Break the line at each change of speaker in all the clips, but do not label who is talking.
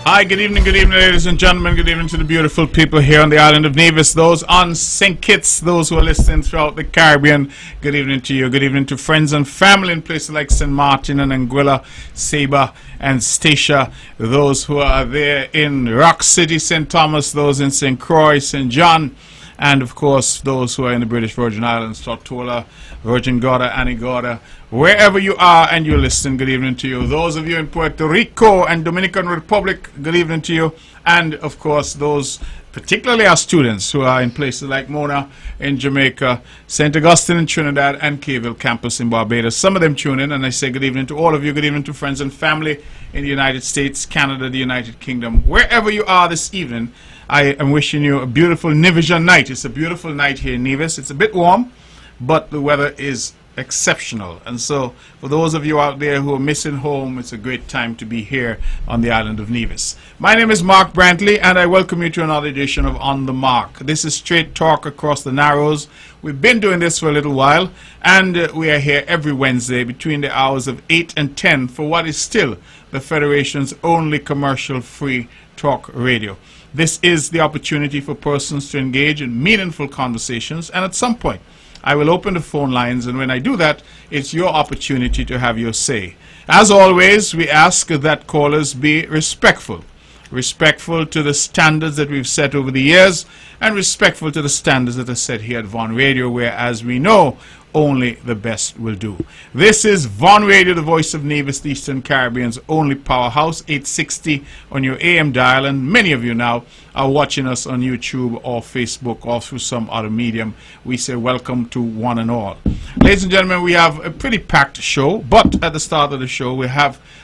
Hi, good evening, ladies and gentlemen. Good evening to the beautiful people here on the island of Nevis, those on St. Kitts, those who are listening throughout the Caribbean. Good evening to you. Good evening to friends and family in places like St. Martin and Anguilla, Saba and Stacia, those who are there in Rock City, St. Thomas, those in St. Croix, St. John, and of course those who are in the British Virgin Islands, Tortola, Virgin Gorda, Antigua, wherever you are and you listen, good evening to you. Those of you in Puerto Rico and Dominican Republic, good evening to you. And of course those, particularly our students who are in places like Mona in Jamaica, St. Augustine in Trinidad, and Cayville campus in Barbados. Some of them tune in, and I say good evening to all of you. Good evening to friends and family in the United States, Canada, the United Kingdom. Wherever you are this evening, I am wishing you a beautiful Nevision night. It's a beautiful night here in Nevis. It's a bit warm, but the weather is exceptional. And so for those of you out there who are missing home, it's a great time to be here on the island of Nevis. My name is Mark Brantley, and I welcome you to another edition of On the Mark. This is straight talk across the Narrows. We've been doing this for a little while, and we are here every Wednesday between the hours of 8 and 10 for what is still the Federation's only commercial-free talk radio. This is the opportunity for persons to engage in meaningful conversations, and at some point I will open the phone lines, and when I do that, it's your opportunity to have your say. As always, we ask that callers be respectful to the standards that we've set over the years, and respectful to the standards that are set here at Von Radio, where, as we know, only the best will do. This is Von Radio, the voice of Nevis, the Eastern Caribbean's only powerhouse, 860 on your AM dial, and many of you now are watching us on YouTube or Facebook or through some other medium. We say welcome to one and all. Ladies and gentlemen, we have a pretty packed show, but at the start of the show,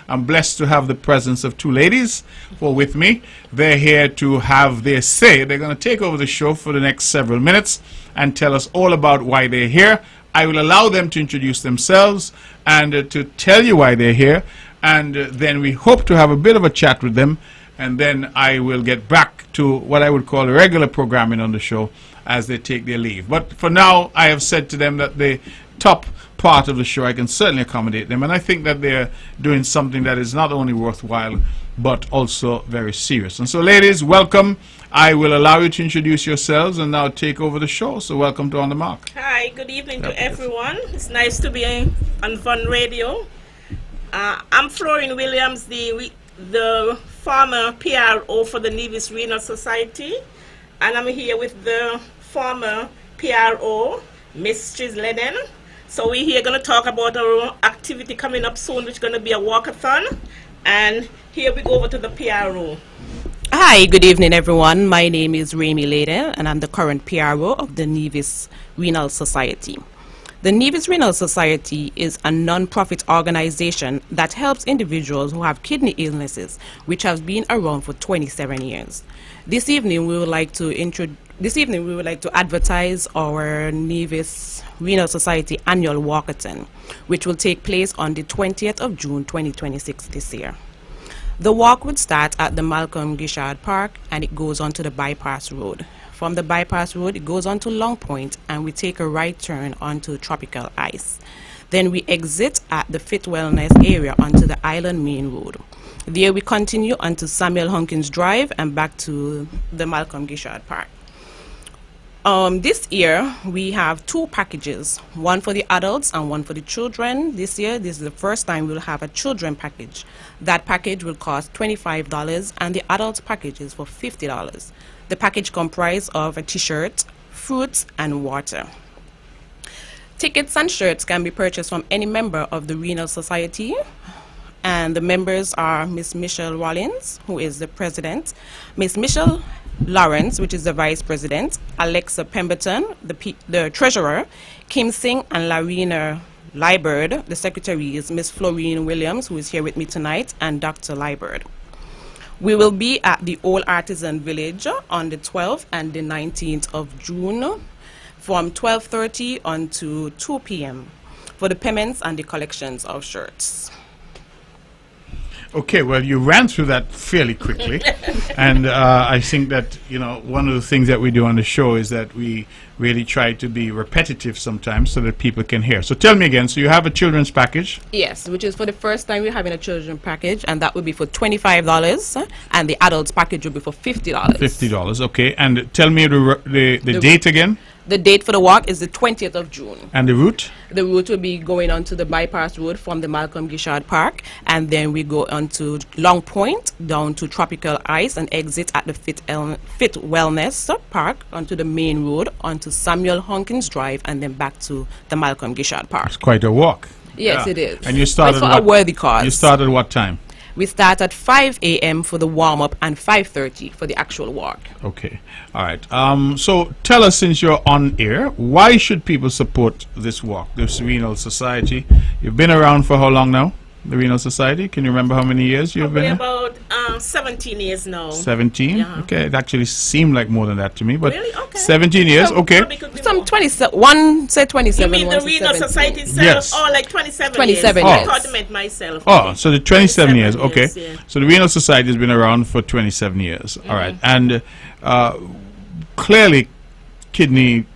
I'm blessed to have the presence of two ladies who are with me. They're here to have their say. They're going to take over the show for the next several minutes and tell us all about why they're here. I will allow them to introduce themselves and to tell you why they're here, and then we hope to have a bit of a chat with them, and then I will get back to what I would call regular programming on the show as they take their leave. But for now, I have said to them that the top part of the show, I can certainly accommodate them, and I think that they're doing something that is not only worthwhile but also very serious. And so, ladies, welcome. I will allow you to introduce yourselves and now take over the show. So welcome to On the Mark.
Hi, good evening to everyone. It's nice to be on Fun Radio. I'm Florine Williams, the former PRO for the Nevis Renal Society, and I'm here with the former PRO, Miss Chisleden. So we're here going to talk about our activity coming up soon, which is going to be a walkathon. And here we go over to the PRO.
Hi, good evening, everyone. My name is Remy Layden, and I'm the current PRO of the Nevis Renal Society. The Nevis Renal Society is a non-profit organization that helps individuals who have kidney illnesses, which have been around for 27 years. This evening, we would like to advertise our Nevis Renal Society annual walkathon, which will take place on the 20th of June 2026 this year. The walk would start at the Malcolm Gishard Park, and it goes on to the Bypass Road. From the Bypass Road, it goes on to Long Point, and we take a right turn onto Tropical Ice. Then we exit at the Fit Wellness area onto the Island Main Road. There we continue onto Samuel Hunkins Drive and back to the Malcolm Gishard Park. This year, we have two packages, one for the adults and one for the children. This year, this is the first time we'll have a children package. That package will cost $25, and the adults package is for $50. The package comprises of a t-shirt, fruits, and water. Tickets and shirts can be purchased from any member of the Renal Society, and the members are Miss Michelle Rollins, who is the president, Miss Michelle Lawrence, which is the vice president, Alexa Pemberton, the treasurer, Kim Singh and Larina Liebert. The secretary is Miss Florine Williams, who is here with me tonight, and Dr. Liebert. We will be at the Old Artisan Village on the 12th and the 19th of June from 12:30 until 2 p.m. for the payments and the collections of shirts.
Okay, well, you ran through that fairly quickly, and I think that one of the things that we do on the show is that we really try to be repetitive sometimes so that people can hear. So tell me again. So you have a children's package?
Yes, which is for the first time we're having a children's package, and that would be for $25, and the adults package would be for $50.
$50. Okay, and tell me the date again.
The date for the walk is the 20th of June.
And the route?
The route will be going onto the bypass road from the Malcolm Gishard Park, and then we go onto Long Point, down to Tropical Ice, and exit at the Fit Wellness Park onto the main road, onto Samuel Hunkins Drive, and then back to the Malcolm Gishard Park.
It's quite a walk.
Yes,
Yeah.
it is.
And you started
But it's for a worthy cause.
You started what time?
We start at 5 a.m. for the warm-up and 5:30 for the actual walk.
Okay. All right. So tell us, since you're on air, why should people support this walk, this Renal Society? You've been around for how long now, the Renal Society? Can you remember how many years you've
Probably
been here?
about 17 years now.
17?
Yeah.
Okay. It actually seemed like more than that to me, but
Really? Okay.
17 years,
So
okay.
probably could be
Some
more.
27, one said 27,
You mean
one
the
said
Renal
17.
Society itself?
Yes.
Oh, like 27
27
years.
years.
I thought you meant myself.
Oh, so the 27 years,
27
okay.
years, yeah.
So the Renal Society has been around for 27 years, all right. And clearly kidney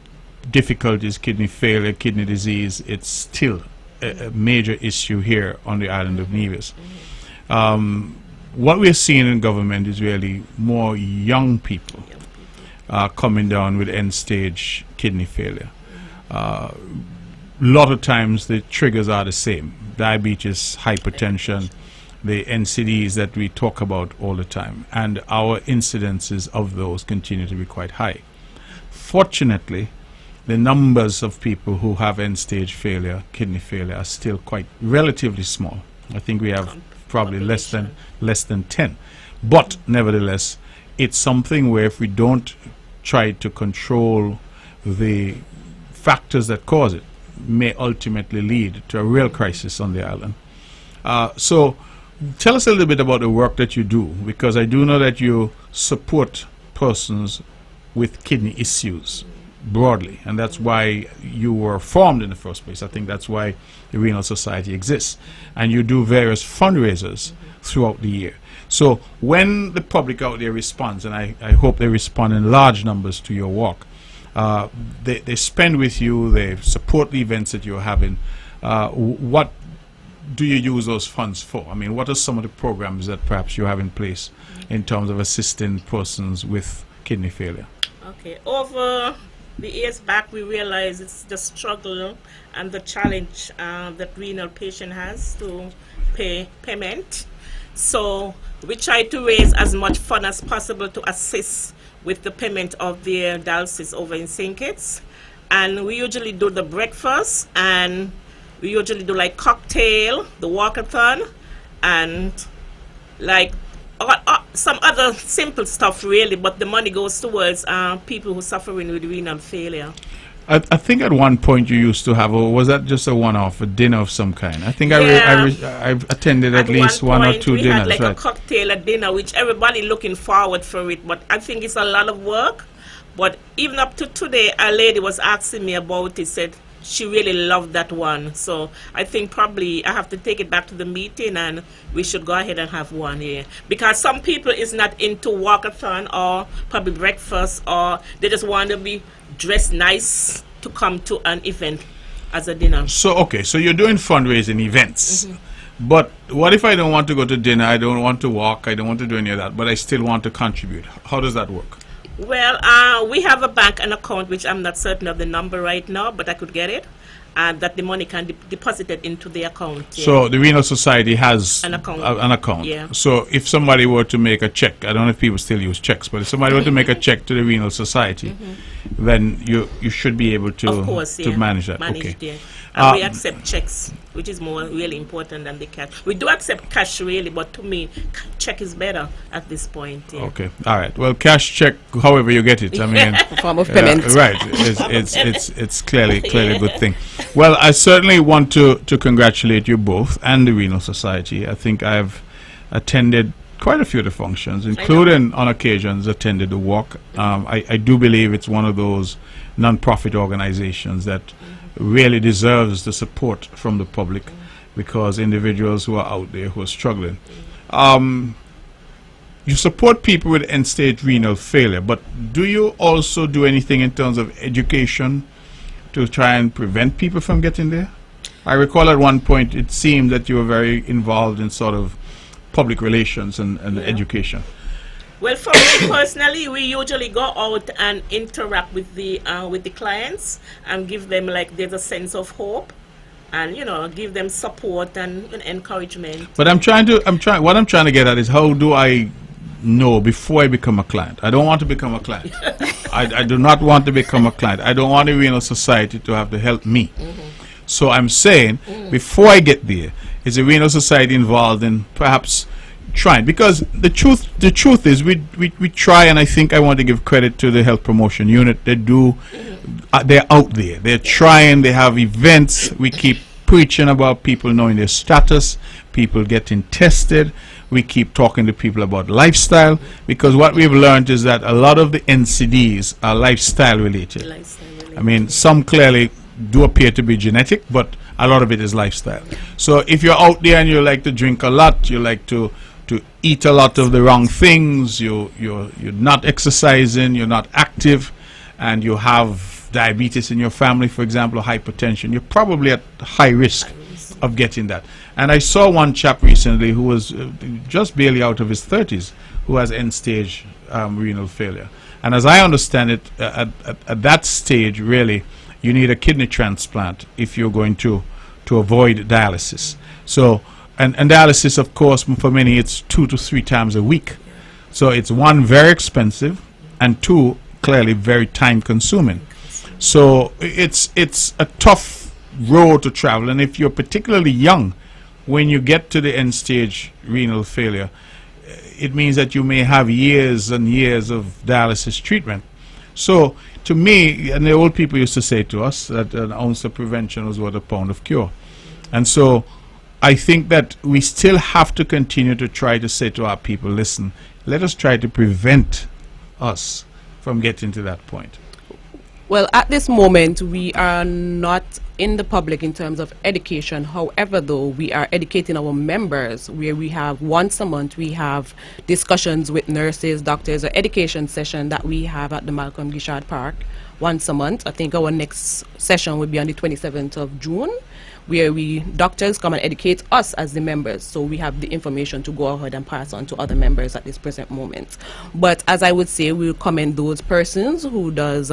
difficulties, kidney failure, kidney disease, it's still a major issue here on the island of Nevis. What we're seeing in government is really more young people coming down with end-stage kidney failure. A lot of times the triggers are the same: diabetes, hypertension, the NCDs that we talk about all the time, and our incidences of those continue to be quite high. Fortunately, the numbers of people who have end-stage failure, kidney failure, are still quite relatively small. I think we have probably less than 10. But nevertheless, it's something where if we don't try to control the factors that cause it, may ultimately lead to a real crisis on the island. So tell us a little bit about the work that you do, because I do know that you support persons with kidney issues broadly, and that's why you were formed in the first place. I think that's why the Renal Society exists, and you do various fundraisers throughout the year. So when the public out there responds, and I hope they respond in large numbers to your walk, they spend with you, they support the events that you're having. What do you use those funds for? I mean, what are some of the programs that perhaps you have in place in terms of assisting persons with kidney failure?
Okay. Over the years back, we realized it's the struggle and the challenge that renal patient has to pay payment. So we try to raise as much fund as possible to assist with the payment of their dialysis over in St. Kitts. And we usually do the breakfast, and we usually do like cocktail, the walkathon, and like some other simple stuff really, but the money goes towards people who are suffering with renal failure.
I think at one point you used to have, or was that just a one-off, a dinner of some kind? I think I've attended at least one or two
we
dinners.
had like
right?
a cocktail at dinner, which everybody looking forward for it, but I think it's a lot of work. But even up to today, a lady was asking me about it, said she really loved that one. So I think probably I have to take it back to the meeting, and we should go ahead and have one here. Because some people is not into walkathon or probably breakfast, or they just want to be dressed nice to come to an event as a dinner.
So, okay, so you're doing fundraising events. But what if I don't want to go to dinner, I don't want to walk, I don't want to do any of that, but I still want to contribute? How does that work?
Well, we have a bank and account, which I'm not certain of the number right now, but I could get it, and that the money can be deposited into the account. Yeah.
So the Renal Society has
An account.
An account.
Yeah.
So if somebody were to make a check, I don't know if people still use checks, but if somebody were to make a check to the Renal Society, then you should be able to,
Of course, yeah.
manage that.
Managed,
Okay.
yeah. And we accept checks, which is more really important than the cash. We do accept cash really, but to me, check is better at this point. Yeah.
Okay. All right. Well, cash check, however you get it. I mean,
A form of payment.
right. It's clearly a good thing. Well, I certainly want to congratulate you both and the Renal Society. I think I've attended quite a few of the functions, including on occasions attended the walk. I do believe it's one of those non-profit organizations that really deserves the support from the public, because individuals who are out there who are struggling you support people with end-stage renal failure, but do you also do anything in terms of education to try and prevent people from getting there? I recall at one point it seemed that you were very involved in sort of public relations and education.
Well, for me personally, we usually go out and interact with the clients and give them, like, there's a sense of hope, and give them support and encouragement.
But what I'm trying to get at is, how do I know before I become a client? I don't want to become a client. I do not want to become a client. I don't want the renal society to have to help me. So I'm saying, before I get there, is the renal society involved in perhaps trying? Because the truth is, we try, and I think I want to give credit to the health promotion unit. They do. They're out there. They're trying. They have events. We keep preaching about people knowing their status, people getting tested. We keep talking to people about lifestyle, because what we've learned is that a lot of the NCDs are lifestyle related. I mean, some clearly do appear to be genetic, but a lot of it is lifestyle. So if you're out there and you like to drink a lot, you like to eat a lot of the wrong things, you're not exercising, you're not active, and you have diabetes in your family, for example, or hypertension, you're probably at high risk of getting that. And I saw one chap recently who was just barely out of his 30s who has end-stage renal failure. And as I understand it, at that stage, really, you need a kidney transplant if you're going to avoid dialysis. So, and dialysis, of course, for many, it's 2 to 3 times a week. So it's, one, very expensive, and 2, clearly very time-consuming. So it's a tough road to travel. And if you're particularly young, when you get to the end-stage renal failure, it means that you may have years and years of dialysis treatment. So, to me, and the old people used to say to us that an ounce of prevention was worth a pound of cure. And so, I think that we still have to continue to try to say to our people, listen, let us try to prevent us from getting to that point.
Well, at this moment, we are not in the public in terms of education. However, though, we are educating our members, where we have once a month, we have discussions with nurses, doctors, or education session that we have at the Malcolm Gishard Park once a month. I think our next session will be on the 27th of June, where doctors come and educate us as the members, so we have the information to go ahead and pass on to other members at this present moment. But as I would say, we'll commend those persons who does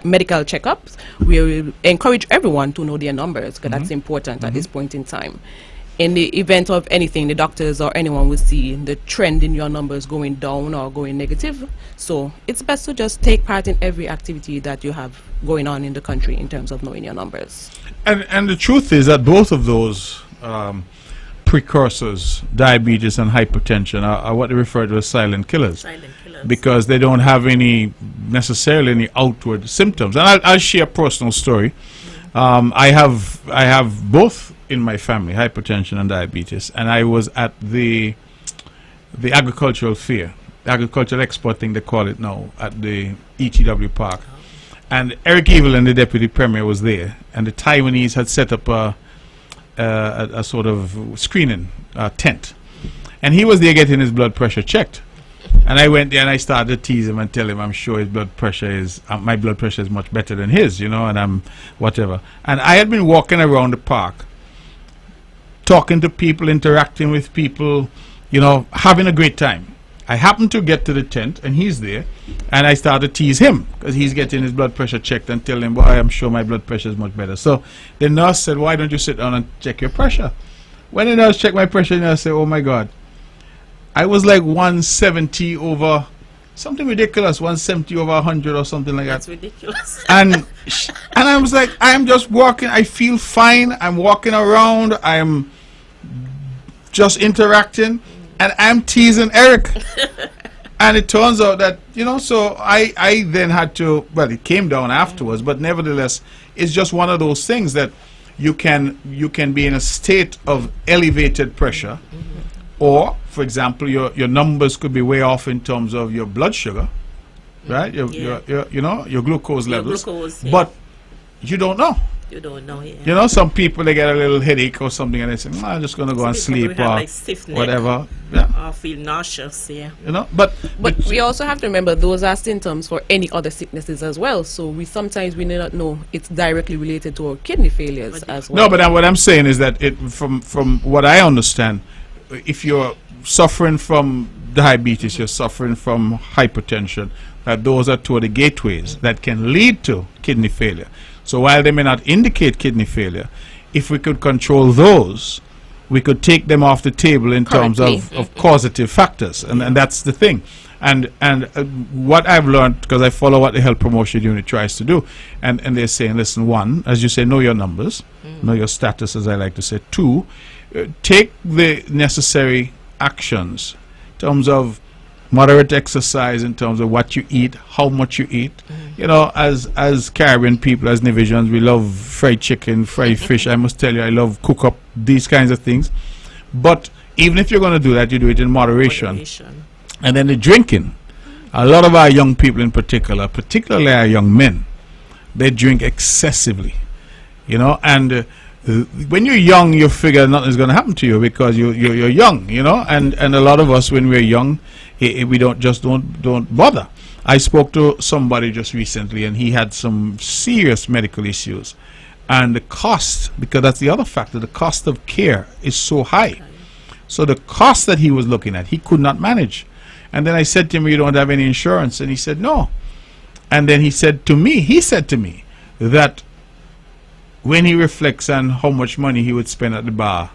medical checkups. We will encourage everyone to know their numbers, because that's important at this point in time. In the event of anything, the doctors or anyone will see the trend in your numbers going down or going negative. So it's best to just take part in every activity that you have going on in the country in terms of knowing your numbers.
And the truth is that both of those precursors, diabetes and hypertension, are what they refer to as silent killers. Because they don't have necessarily any outward symptoms. And I'll share a personal story. I have both in my family, hypertension and diabetes, and I was at the agricultural fair, agricultural export thing they call it now, at the ETW Park. And Eric Evelyn, the deputy premier, was there, and the Taiwanese had set up a sort of screening tent, and he was there getting his blood pressure checked. And I went there and I started to tease him and tell him I'm sure his blood pressure is, my blood pressure is much better than his, and I'm whatever. And I had been walking around the park, talking to people, interacting with people, having a great time. I happened to get to the tent and he's there, and I started to tease him because he's getting his blood pressure checked, and tell him, boy, I'm sure my blood pressure is much better. So the nurse said, why don't you sit down and check your pressure? When the nurse checked my pressure, the nurse said, oh my God, I was like 170 over something ridiculous, 170 over 100 or something like that.
That's ridiculous.
And I was like, I'm just walking, I feel fine, I'm walking around, I'm just interacting, and I'm teasing Eric. And it turns out that, so I then had to, well, it came down afterwards, but nevertheless, it's just one of those things that you can be in a state of elevated pressure, or, for example, your numbers could be way off in terms of your blood sugar, right? Your glucose levels.
Glucose, yeah.
But you don't know.
You don't know, yeah.
You know, some people, they get a little headache or something and they say, I'm just going to go and
Some people
sleep
will have,
or
like, stiff neck.
whatever. Yeah.
Or feel nauseous, yeah.
You know, but
We also have to remember those are symptoms for any other sicknesses as well. So we sometimes we may not know it's directly related to our kidney failures as well.
no, but what I'm saying is that from what I understand, if you're suffering from diabetes, you're suffering from hypertension, that those are two of the gateways that can lead to kidney failure. So while they may not indicate kidney failure, if we could control those, we could take them off the table in terms of causative factors, and that's the thing. And what I've learned, because I follow what the health promotion unit tries to do, and they're saying, listen, one, as you say, know your numbers, know your status, as I like to say. Two, take the necessary actions in terms of moderate exercise, in terms of what you eat, how much you eat. You know, as Caribbean people, as Navajans, we love fried chicken, fried fish. I must tell you, I love cook up these kinds of things. But even if you're going to do that, you do it in moderation. And then the drinking. A lot of our young people in particular, particularly our young men, they drink excessively. You know, and when you're young, you figure nothing's going to happen to you because you're young, you know. And a lot of us, when we're young, we don't bother. I spoke to somebody just recently, and he had some serious medical issues, and the cost, because that's the other factor, the cost of care is so high. So the cost that he was looking at, he could not manage. And then I said to him, "You don't have any insurance?" And he said, "No." And then he said to me that when he reflects on how much money he would spend at the bar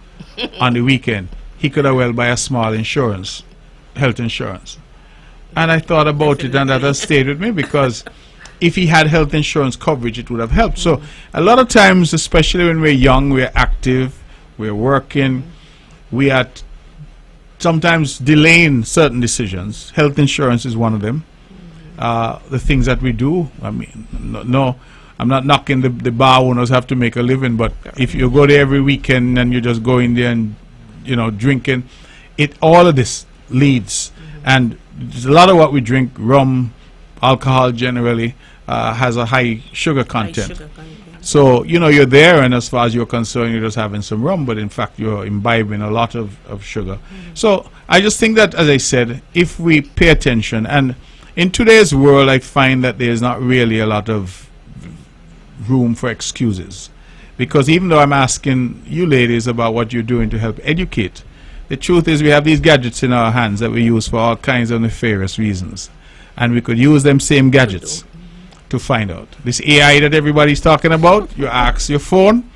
on the weekend, he could have well buy a small insurance, health insurance. And I thought about it, and that has stayed with me, because if he had health insurance coverage, it would have helped. So a lot of times, especially when we're young, we're active, we're working, we are sometimes delaying certain decisions. Health insurance is one of them. The things that we do, I mean, no, I'm not knocking the bar owners have to make a living, but if you go there every weekend and you just go in there and, you know, drinking, all of this leads. And a lot of what we drink, rum, alcohol generally, has a high sugar content. So, you know, you're there, and as far as you're concerned, you're just having some rum, but in fact, you're imbibing a lot of sugar. So I just think that, as I said, if we pay attention, and in today's world, I find that there's not really a lot of room for excuses. Because even though I'm asking you ladies about what you're doing to help educate, the truth is we have these gadgets in our hands that we use for all kinds of nefarious reasons. And we could use them same gadgets to find out. This AI that everybody's talking about, you ask your phone,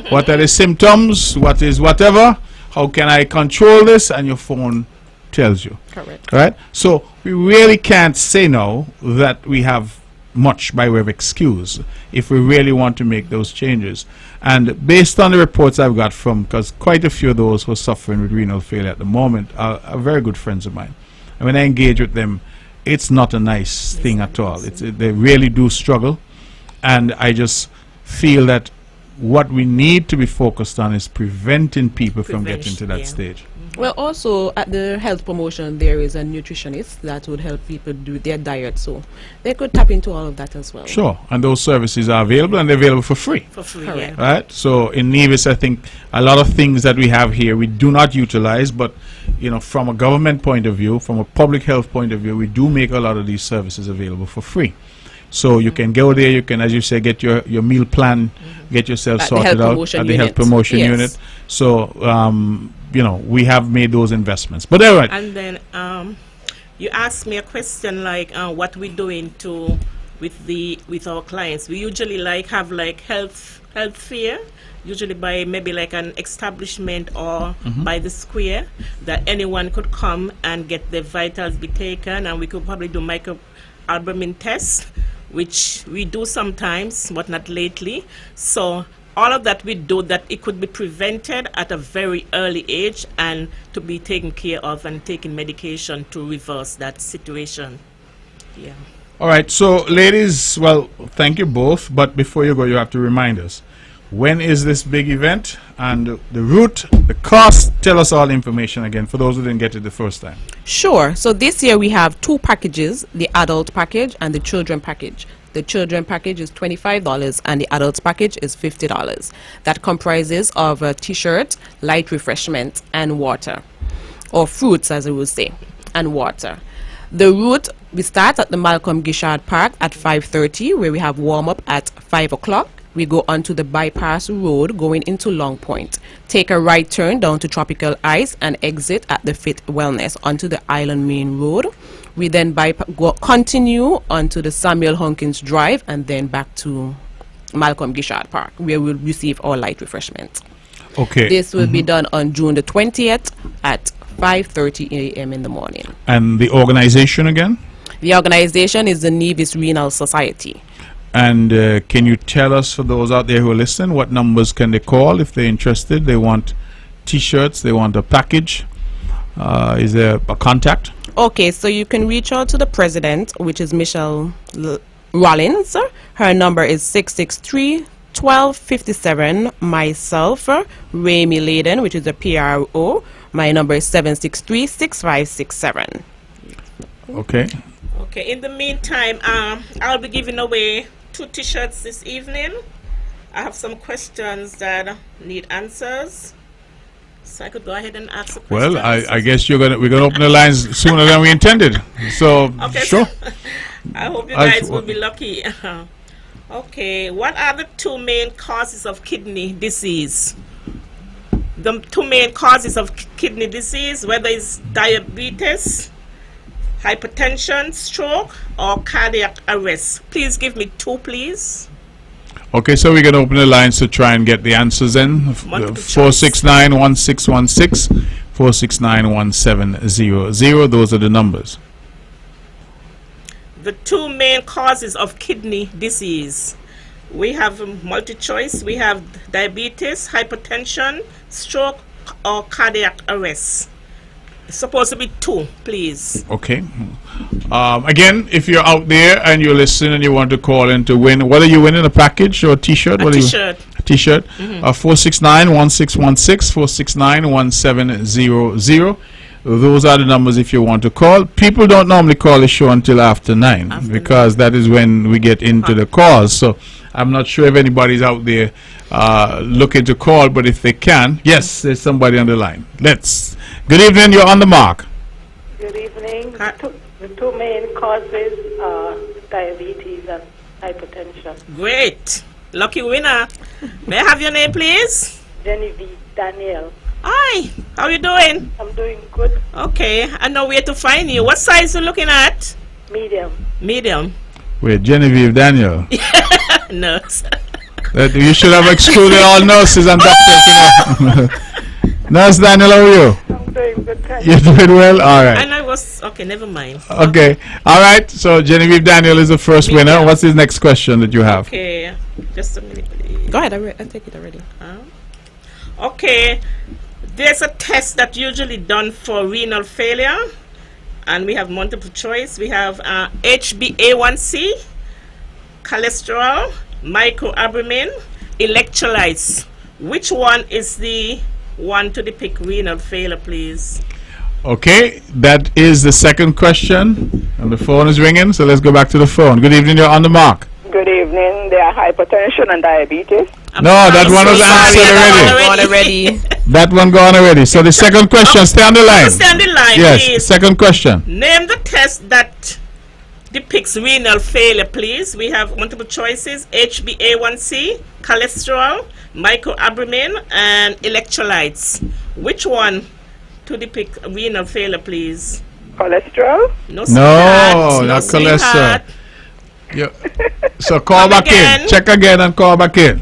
what are the symptoms, what is whatever, how can I control this, and your phone tells you.
Correct.
Right? So we really can't say now that we have much by way of excuse if we really want to make those changes. And based on the reports I've got from, because quite a few of those who are suffering with renal failure at the moment are very good friends of mine. And when I engage with them, it's not a nice thing at all. They really do struggle. And I just feel that what we need to be focused on is preventing people from getting to that stage.
Well, also at the health promotion, there is a nutritionist that would help people do their diet, so they could tap into all of that as well.
Sure, and those services are available, and they're available for free.
For free,
Correct.
yeah.
Right? So in Nevis, I think a lot of things that we have here we do not utilize, but you know, from a government point of view, from a public health point of view, we do make a lot of these services available for free. So you can go there, you can, as you say, get your meal plan, get yourself sorted out at the health promotion unit. So you know, we have made those investments. But all right.
And then you asked me a question like what we're doing with our clients. We usually have health fair, usually by maybe like an establishment or by the square, that anyone could come and get their vitals be taken, and we could probably do microalbumin tests, which we do sometimes, but not lately. So all of that we do, that it could be prevented at a very early age and to be taken care of and taking medication to reverse that situation. Yeah.
All right. So, ladies, well, thank you both. But before you go, you have to remind us, when is this big event, and the route, the cost? Tell us all the information again for those who didn't get it the first time.
Sure. So this year we have two packages, the adult package and the children package. The children package is $25 and the adults package is $50. That comprises of a t-shirt, light refreshment, and water, or fruits as I would say, and water. The route, we start at the Malcolm Gishard Park at 5:30, where we have warm-up at 5 o'clock. We go onto the bypass road going into Long Point. Take a right turn down to Tropical Ice and exit at the Fit Wellness onto the Island Main Road. We then continue onto the Samuel Hunkins Drive and then back to Malcolm Gishard Park, where we'll receive our light refreshment.
Okay.
This will be done on June the 20th at 5:30 a.m. in the morning.
And the organization again?
The organization is the Nevis Renal Society.
And can you tell us, for those out there who are listening, what numbers can they call if they're interested? They want t-shirts, they want a package. Is there a contact?
Okay, so you can reach out to the president, which is Michelle Rollins. Her number is 663-1257. Myself, Ramy Layden, which is a PRO. My number is 763-6567.
Okay.
Okay, in the meantime, I'll be giving away 2 t-shirts this evening. I have some questions that need answers. So I could go ahead and ask the questions.
Well, I guess we're gonna open the lines sooner than we intended. So
Okay,
sure.
I hope you guys will be lucky. Okay, what are the 2 main causes of kidney disease? The 2 main causes of kidney disease, whether it's diabetes, hypertension, stroke, or cardiac arrest. Please give me 2, please.
Okay, so we're gonna open the lines to try and get the answers in.
Multiple choice.
469-1616, 469-1700. Those are the numbers.
The 2 main causes of kidney disease. We have multi-choice. We have diabetes, hypertension, stroke, or cardiac arrest. It's supposed to be 2, please.
Okay. Again, if you're out there and you're listening and you want to call in to win, what are you winning? A package or a t-shirt?
A t-shirt.
A t-shirt. 469-1616, 469-1700. Those are the numbers if you want to call. People don't normally call the show until after 9 because that is when we get into the calls. So I'm not sure if anybody's out there looking to call, but if they can, yes, there's somebody on the line. Good evening, you're on the mark.
Good evening. The 2 main causes are diabetes and hypertension.
Great. Lucky winner. May I have your name, please?
Genevieve Daniel.
Hi. How you doing?
I'm doing good.
Okay. I know where to find you. What size you looking at?
Medium.
Medium.
Wait, Genevieve Daniel.
Nurse.
You should have excluded all nurses and doctors, you know. Nurse Daniel, how are you?
I'm doing good. Thank
You're doing well? All right.
And I was, okay, never mind.
Okay. All right. So Genevieve Daniel is the first winner. What's the next question that you have?
Okay. Just a minute, please.
Go ahead, I take it already.
Okay. There's a test that's usually done for renal failure, and we have multiple choice. We have HbA1c, cholesterol, microalbumin, electrolytes. Which one is the one to depict renal failure, please?
Okay, that is the second question, and the phone is ringing, so let's go back to the phone. Good evening, you're on the mark.
Good evening. There are hypertension and diabetes.
That one was answered
Already.
That one gone already. So the second question, stay on the line.
Stay on the line,
Yes,
please.
second question.
Name the test that depicts renal failure, please. We have multiple choices: HbA1c, cholesterol, microalbumin, and electrolytes. Which one to depict renal failure, please?
Cholesterol.
No, sweetheart.
No, not cholesterol.
sweetheart.
Yeah. So call
Come
back
again.
in. Check again and call back in.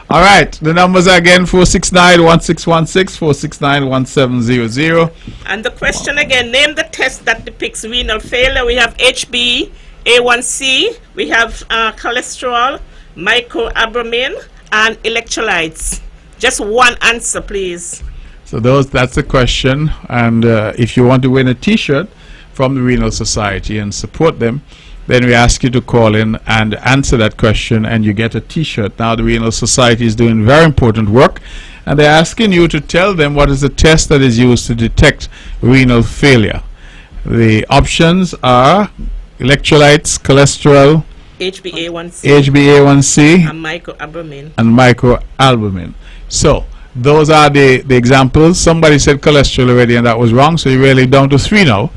All right. The numbers are again 469-1616, 469-1700.
And the question again, name the test that depicts renal failure. We have HbA1c, we have cholesterol, microalbumin, and electrolytes. Just one answer, please.
So that's the question. And if you want to win a t-shirt from the Renal Society and support them, then we ask you to call in and answer that question, and you get a t-shirt. Now the Renal Society is doing very important work, and they're asking you to tell them what is the test that is used to detect renal failure. The options are electrolytes, cholesterol,
HbA1c,
HbA1c,
and microalbumin.
and microalbumin. So those are the examples. Somebody said cholesterol already, and that was wrong. So you're really down to 3 now.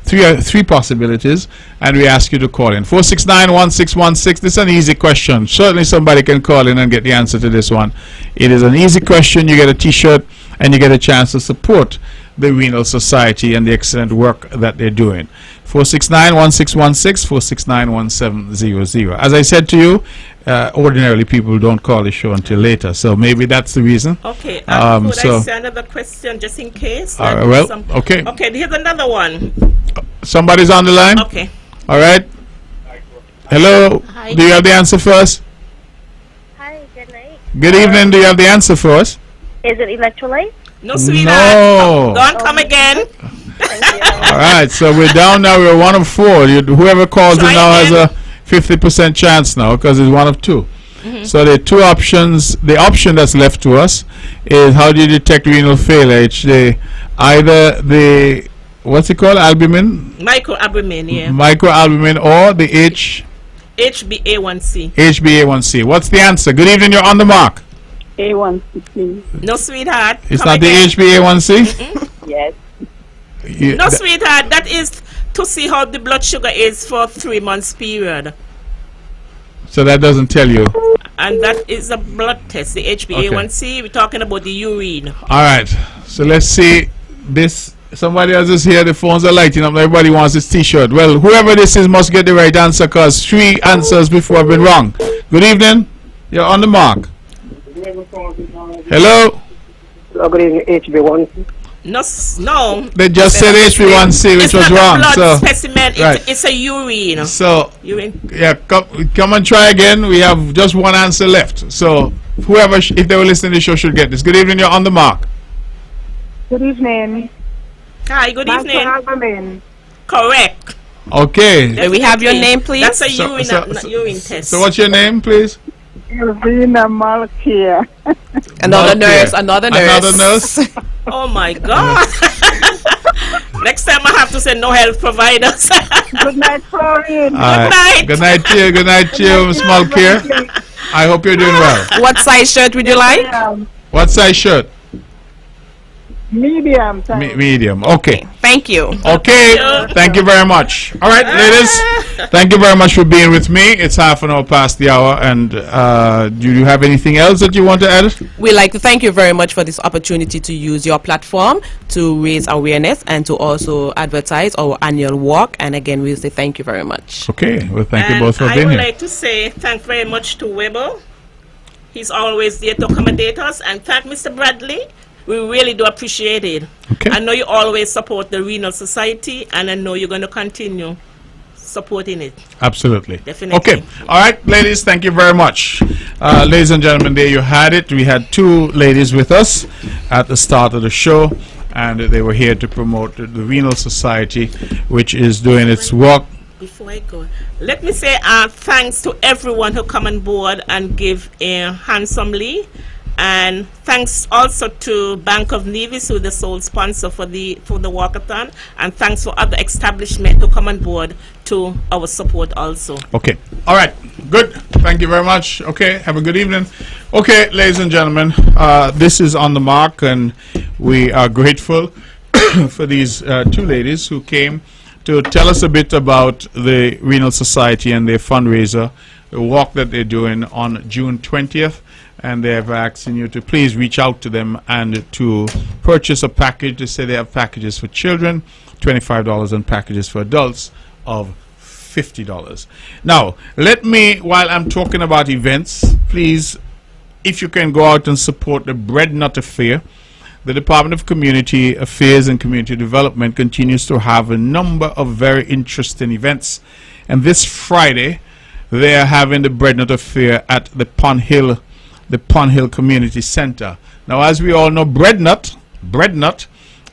Three possibilities, and we ask you to call in 469-1616. This is an easy question. Certainly somebody can call in and get the answer to this one. It is an easy question. You get a t-shirt and you get a chance to support the Renal Society and the excellent work that they're doing. 469-1616, 469-1700. As I said to you, ordinarily people don't call the show until later, so maybe that's the reason.
Okay, could I say another question just in case? Okay. Okay, here's another one.
Somebody's on the line?
Okay.
All right. Hello.
Hi.
Do you have the answer for us?
Hi, good night.
Good evening. Do you have the answer for us?
Is it electrolyte?
No, sweetheart.
No.
Don't come again.
Thank you.
All right. So we're down now. We're 1 of 4. Whoever calls in
Try
now has
again.
a 50% chance now because it's 1 of 2. So the 2 options. The option that's left to us is how do you detect renal failure? It's either the what's it called? Albumin?
Microalbumin, yeah.
Microalbumin or the
HbA1c.
HbA1c. What's the answer? Good evening. You're on the mark.
A1C, please.
No, sweetheart.
It's
come
not the
again.
HbA1c?
Yes.
No, sweetheart. That is to see how the blood sugar is for 3 months period.
So that doesn't tell you.
And that is a blood test, the HbA1c. We're talking about the urine.
All right. So let's see this. Somebody else is here. The phones are lighting up. Everybody wants this t-shirt. Well, whoever this is must get the right answer because 3 answers before have been wrong. Good evening. You're on the mark. Hello.
Good evening, HB1.
No, no.
They just said HbA1c, which
it's
was
not
wrong.
a blood
So,
specimen.
right.
It's a urine.
so
Urine.
yeah, come and try again. We have just 1 answer left. So whoever, if they were listening to the show, should get this. Good evening. You're on the mark.
Good evening.
Hi, good evening.
Microalbumin.
Correct.
Okay.
May we have your name, please?
That's a
So-
urine test.
So what's your name, please?
Elvina Malkia.
Another
Okay.
nurse, another nurse.
Another nurse?
Oh my God. Next time I have to say no health providers.
Good night, Florian.
All right.
night.
Good night to you. Good night to you, Small Care. I hope you're doing well.
What size shirt would you like?
What size shirt?
Medium. Thanks.
Medium. Okay.
Thank you.
Okay. Thank you very much. All right, ladies. Thank you very much for being with me. It's half an hour past the hour. And do you have anything else that you want to add?
We'd like to thank you very much for this opportunity to use your platform to raise awareness and to also advertise our annual walk. And again, we'll say thank you very much.
Okay. Well, thank you
And
both for
I
being
would
here.
like to say thank very much to Weber. He's always there to accommodate us. And thank Mr. Bradley. We really do appreciate it.
Okay.
I know you always support the Renal Society, and I know you're going to continue supporting it.
Absolutely.
Definitely.
Okay. All right, ladies, thank you very much. Ladies and gentlemen, there you had it. We had 2 ladies with us at the start of the show, and they were here to promote the Renal Society, which is doing its work.
Before I go, let me say thanks to everyone who come on board and give handsomely. And thanks also to Bank of Nevis, who is the sole sponsor for the walkathon, and thanks for other establishments who come on board to our support also.
Okay. All right. Good. Thank you very much. Okay. Have a good evening. Okay, ladies and gentlemen, this is On the Mark, and we are grateful for these 2 ladies who came to tell us a bit about the Renal Society and their fundraiser, the walk that they're doing on June 20th. And they have asking you to please reach out to them and to purchase a package. They say they have packages for children, $25, and packages for adults of $50. Now, let me, while I'm talking about events, please, if you can go out and support the Bread Nut Affair. The Department of Community Affairs and Community Development continues to have a number of very interesting events. And this Friday, they are having the Bread Nut Affair at the Pond Hill Community Center. Now, as we all know, bread nut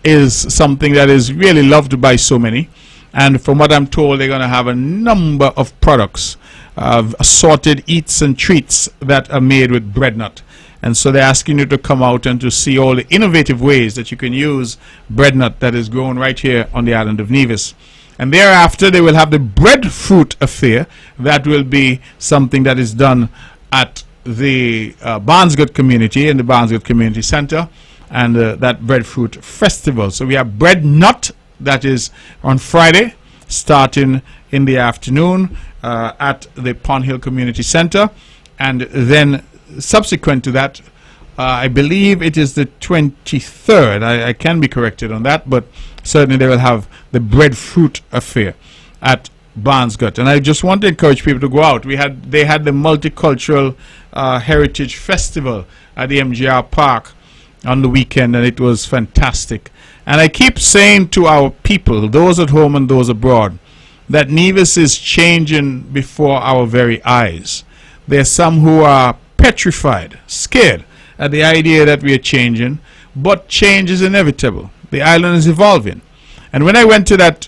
is something that is really loved by so many. And from what I'm told, they're going to have a number of products, assorted eats and treats that are made with bread nut. And so they're asking you to come out and to see all the innovative ways that you can use bread nut that is grown right here on the island of Nevis. And thereafter, they will have the breadfruit affair. That will be something that is done at the Barnesgood community, in the Barnesgood Community Center, and that breadfruit festival. So we have bread nut, that is on Friday, starting in the afternoon at the Pond Hill Community Center. And then subsequent to that, I believe it is the 23rd. I can be corrected on that, but certainly they will have the breadfruit affair at Barnesgood. And I just want to encourage people to go out. They had the Multicultural Heritage Festival at the MGR Park on the weekend, and it was fantastic. And I keep saying to our people, those at home and those abroad, that Nevis is changing before our very eyes. There are some who are petrified, scared at the idea that we are changing, but change is inevitable. The island is evolving. And when I went to that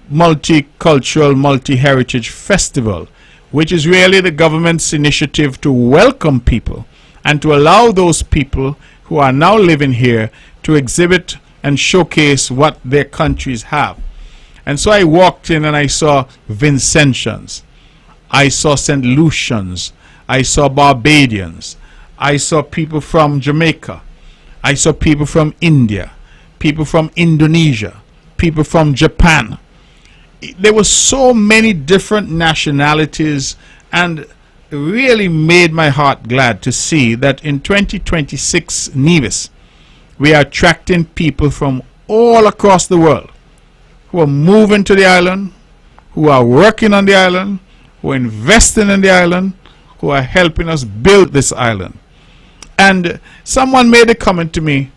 multicultural, multi-heritage festival, which is really the government's initiative to welcome people and to allow those people who are now living here to exhibit and showcase what their countries have. And so I walked in and I saw Vincentians, I saw St. Lucians, I saw Barbadians, I saw people from Jamaica, I saw people from India, people from Indonesia, people from Japan. There were so many different nationalities, and it really made my heart glad to see that in 2026 Nevis, we are attracting people from all across the world who are moving to the island, who are working on the island, who are investing in the island, who are helping us build this island. And someone made a comment to me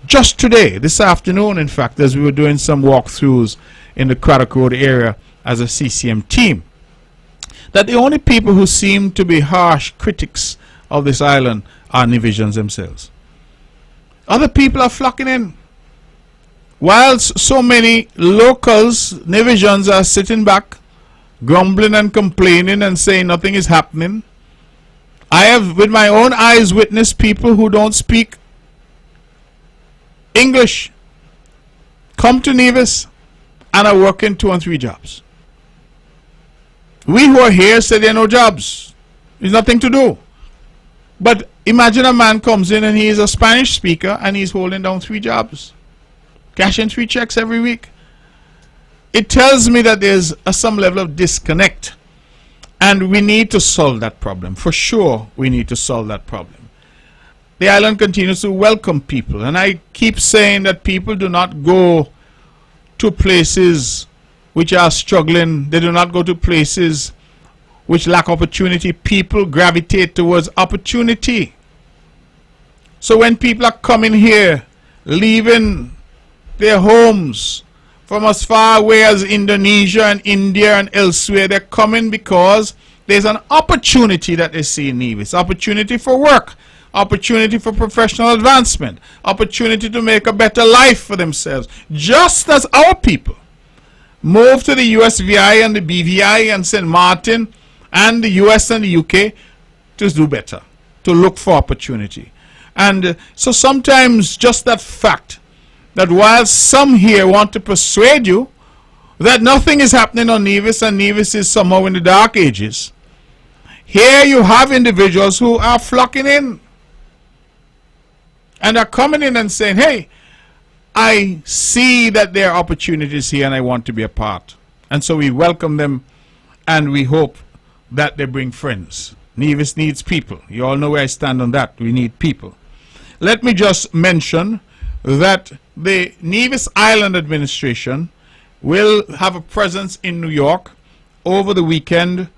just today, this afternoon, in fact, as we were doing some walkthroughs in the Craddock Road area as a CCM team, that the only people who seem to be harsh critics of this island are Nevisians themselves. Other people are flocking in. Whilst so many locals, Nevisians, are sitting back, grumbling and complaining and saying nothing is happening, I have with my own eyes witnessed people who don't speak English come to Nevis and are working 2 and 3 jobs. We who are here say there are no jobs. There's nothing to do. But imagine a man comes in and he is a Spanish speaker and he's holding down 3 jobs, cashing 3 checks every week. It tells me that there's some level of disconnect, and we need to solve that problem. For sure, we need to solve that problem. The island continues to welcome people, and I keep saying that people do not go to places which are struggling. They do not go to places which lack opportunity. People gravitate towards opportunity. So when people are coming here, leaving their homes from as far away as Indonesia and India and elsewhere, they're coming because there's an opportunity that they see in Nevis. Opportunity for work, opportunity for professional advancement, opportunity to make a better life for themselves. Just as our people move to the USVI and the BVI and St. Martin and the US and the UK to do better, to look for opportunity. And so sometimes just that fact that while some here want to persuade you that nothing is happening on Nevis and Nevis is somehow in the dark ages, here you have individuals who are flocking in and are coming in and saying, hey, I see that there are opportunities here and I want to be a part. And so we welcome them and we hope that they bring friends. Nevis needs people. You all know where I stand on that. We need people. Let me just mention that the Nevis Island Administration will have a presence in New York over the weekend.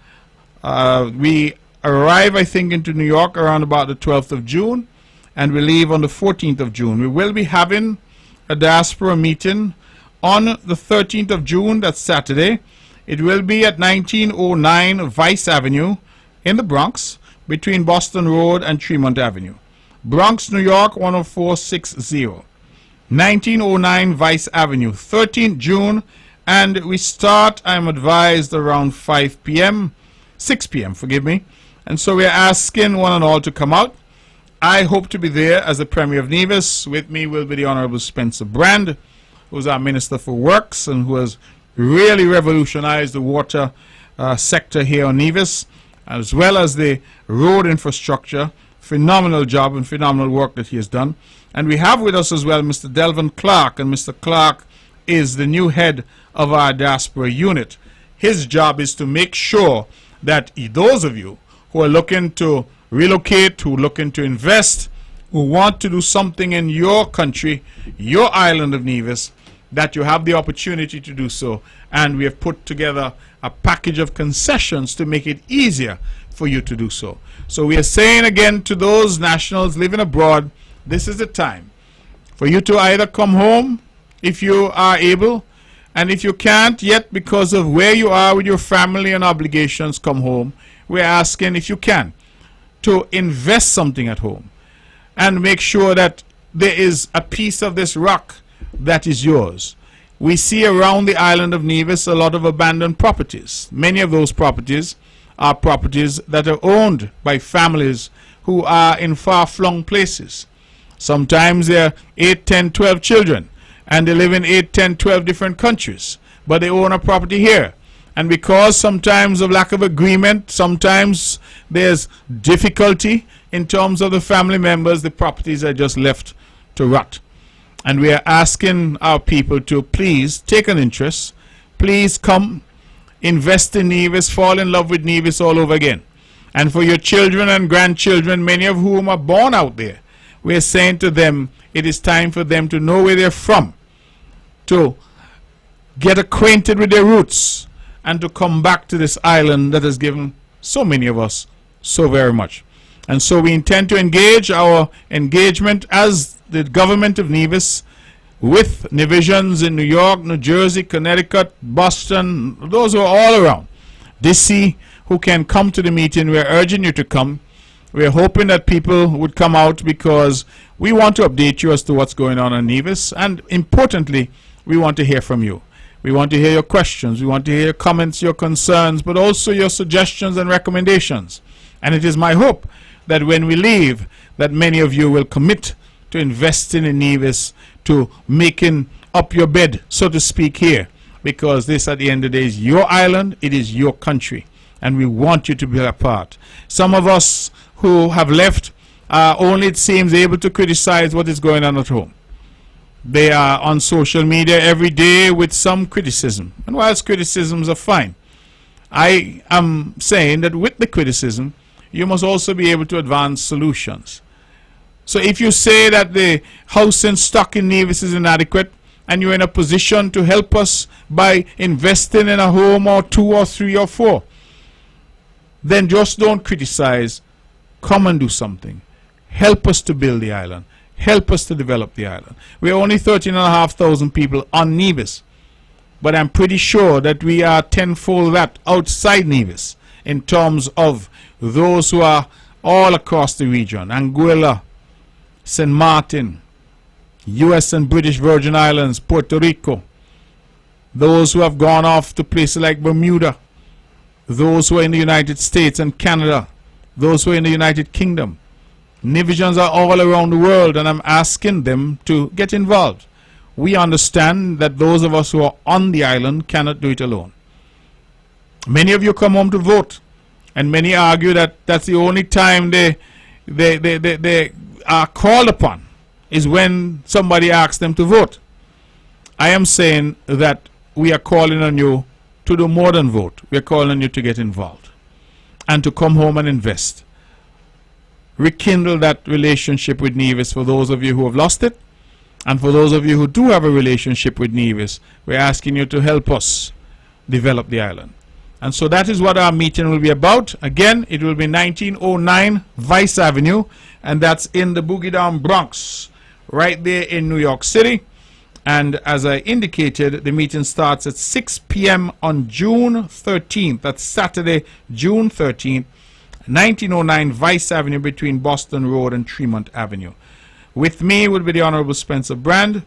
We arrive, I think, into New York around about the 12th of June, and we leave on the 14th of June. We will be having a diaspora meeting on the 13th of June, that's Saturday. It will be at 1909 Vice Avenue in the Bronx, between Boston Road and Tremont Avenue. Bronx, New York, 10460. 1909 Vice Avenue, 13th June, and we start, I'm advised, around 5 p.m., 6 p.m., forgive me. And so we are asking one and all to come out. I hope to be there as the Premier of Nevis. With me will be the Honorable Spencer Brand, who's our Minister for Works and who has really revolutionized the water sector here on Nevis, as well as the road infrastructure. Phenomenal job and phenomenal work that he has done. And we have with us as well Mr. Delvin Clark, and Mr. Clark is the new head of our diaspora unit. His job is to make sure that those of you who are looking to relocate, who are looking to invest, who want to do something in your country, your island of Nevis, that you have the opportunity to do so. And we have put together a package of concessions to make it easier for you to do so. So we are saying again to those nationals living abroad, this is the time for you to either come home if you are able, and if you can't yet because of where you are with your family and obligations, come home. We're asking, if you can, to invest something at home and make sure that there is a piece of this rock that is yours. We see around the island of Nevis a lot of abandoned properties. Many of those properties are properties that are owned by families who are in far-flung places. Sometimes there are 8, 10, 12 children, and they live in 8, 10, 12 different countries, but they own a property here. And because sometimes of lack of agreement, sometimes there's difficulty in terms of the family members, the properties are just left to rot. And we are asking our people to please take an interest, please come invest in Nevis, fall in love with Nevis all over again. And for your children and grandchildren, many of whom are born out there, we are saying to them, it is time for them to know where they're from, to get acquainted with their roots, and to come back to this island that has given so many of us so very much. And so we intend to engage our engagement as the government of Nevis with Nevisions in New York, New Jersey, Connecticut, Boston, those who are all around, DC, who can come to the meeting. We're urging you to come. We're hoping that people would come out because we want to update you as to what's going on in Nevis, and importantly, we want to hear from you. We want to hear your questions, we want to hear your comments, your concerns, but also your suggestions and recommendations. And it is my hope that when we leave, that many of you will commit to investing in Nevis, to making up your bed, so to speak, here, because this at the end of the day is your island, it is your country, and we want you to be a part. Some of us who have left are only, it seems, able to criticize what is going on at home. They are on social media every day with some criticism, and whilst criticisms are fine, I am saying that with the criticism you must also be able to advance solutions. So if you say that the housing stock in Nevis is inadequate, and you're in a position to help us by investing in a home or 2 or 3 or 4, then just don't criticize. Come and do something. Help us to build the island. Help us to develop the island. We're only 13,500 people on Nevis, but I'm pretty sure that we are tenfold that outside Nevis in terms of those who are all across the region. Anguilla, St. Martin, US and British Virgin Islands, Puerto Rico, those who have gone off to places like Bermuda, those who are in the United States and Canada, those who are in the United Kingdom. Nevisions are all around the world, and I'm asking them to get involved. We understand that those of us who are on the island cannot do it alone. Many of you come home to vote, and many argue that that's the only time they are called upon is when somebody asks them to vote. I am saying that we are calling on you to do more than vote. We are calling on you to get involved and to come home and invest. Rekindle that relationship with Nevis for those of you who have lost it, and for those of you who do have a relationship with Nevis, we're asking you to help us develop the island. And so that is what our meeting will be about. Again, it will be 1909 Vice Avenue, and that's in the Boogie Down Bronx, right there in New York City. And as I indicated, the meeting starts at 6 p.m. on June 13th. That's Saturday, June 13th, 1909 Vice Avenue between Boston Road and Tremont Avenue. With me will be the Honorable Spencer Brand,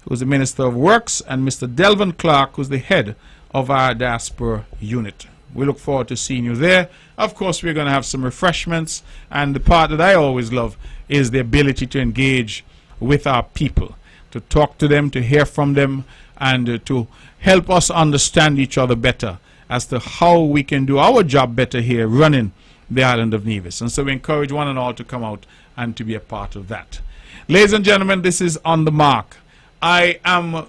who is the Minister of Works, and Mr. Delvin Clark, who is the head of our diaspora unit. We look forward to seeing you there. Of course, we're going to have some refreshments, and the part that I always love is the ability to engage with our people. to talk to them, to hear from them, and to help us understand each other better as to how we can do our job better here running the island of Nevis. And so we encourage one and all to come out and to be a part of that. Ladies and gentlemen, this is On the Mark. I am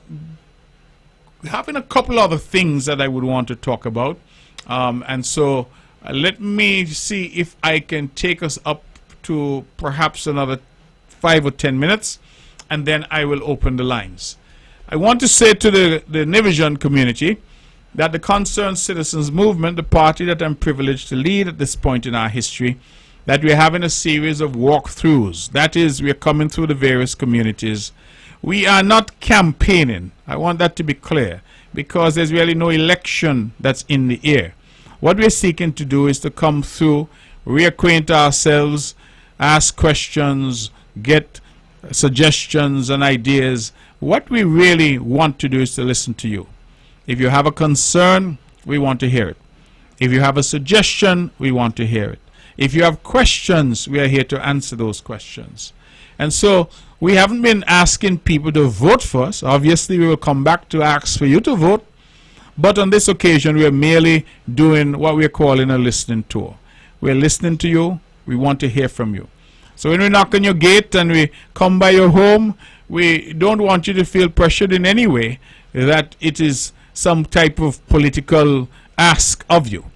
having a couple other things that I would want to talk about. And so let me see if I can take us up to perhaps another 5 or 10 minutes, and then I will open the lines. I want to say to the Nevisian community that the Concerned Citizens Movement, the party that I'm privileged to lead at this point in our history, that we're having a series of walkthroughs. That is, we're coming through the various communities. We are not campaigning. I want that to be clear, because there's really no election that's in the air. What we're seeking to do is to come through, reacquaint ourselves, ask questions, get suggestions and ideas. What we really want to do is to listen to you. If you have a concern, we want to hear it. If you have a suggestion, we want to hear it. If you have questions, we are here to answer those questions. And so we haven't been asking people to vote for us. Obviously, we will come back to ask for you to vote. But on this occasion, we are merely doing what we are calling a listening tour. We are listening to you. We want to hear from you. So when we knock on your gate and we come by your home, we don't want you to feel pressured in any way that it is some type of political ask of you.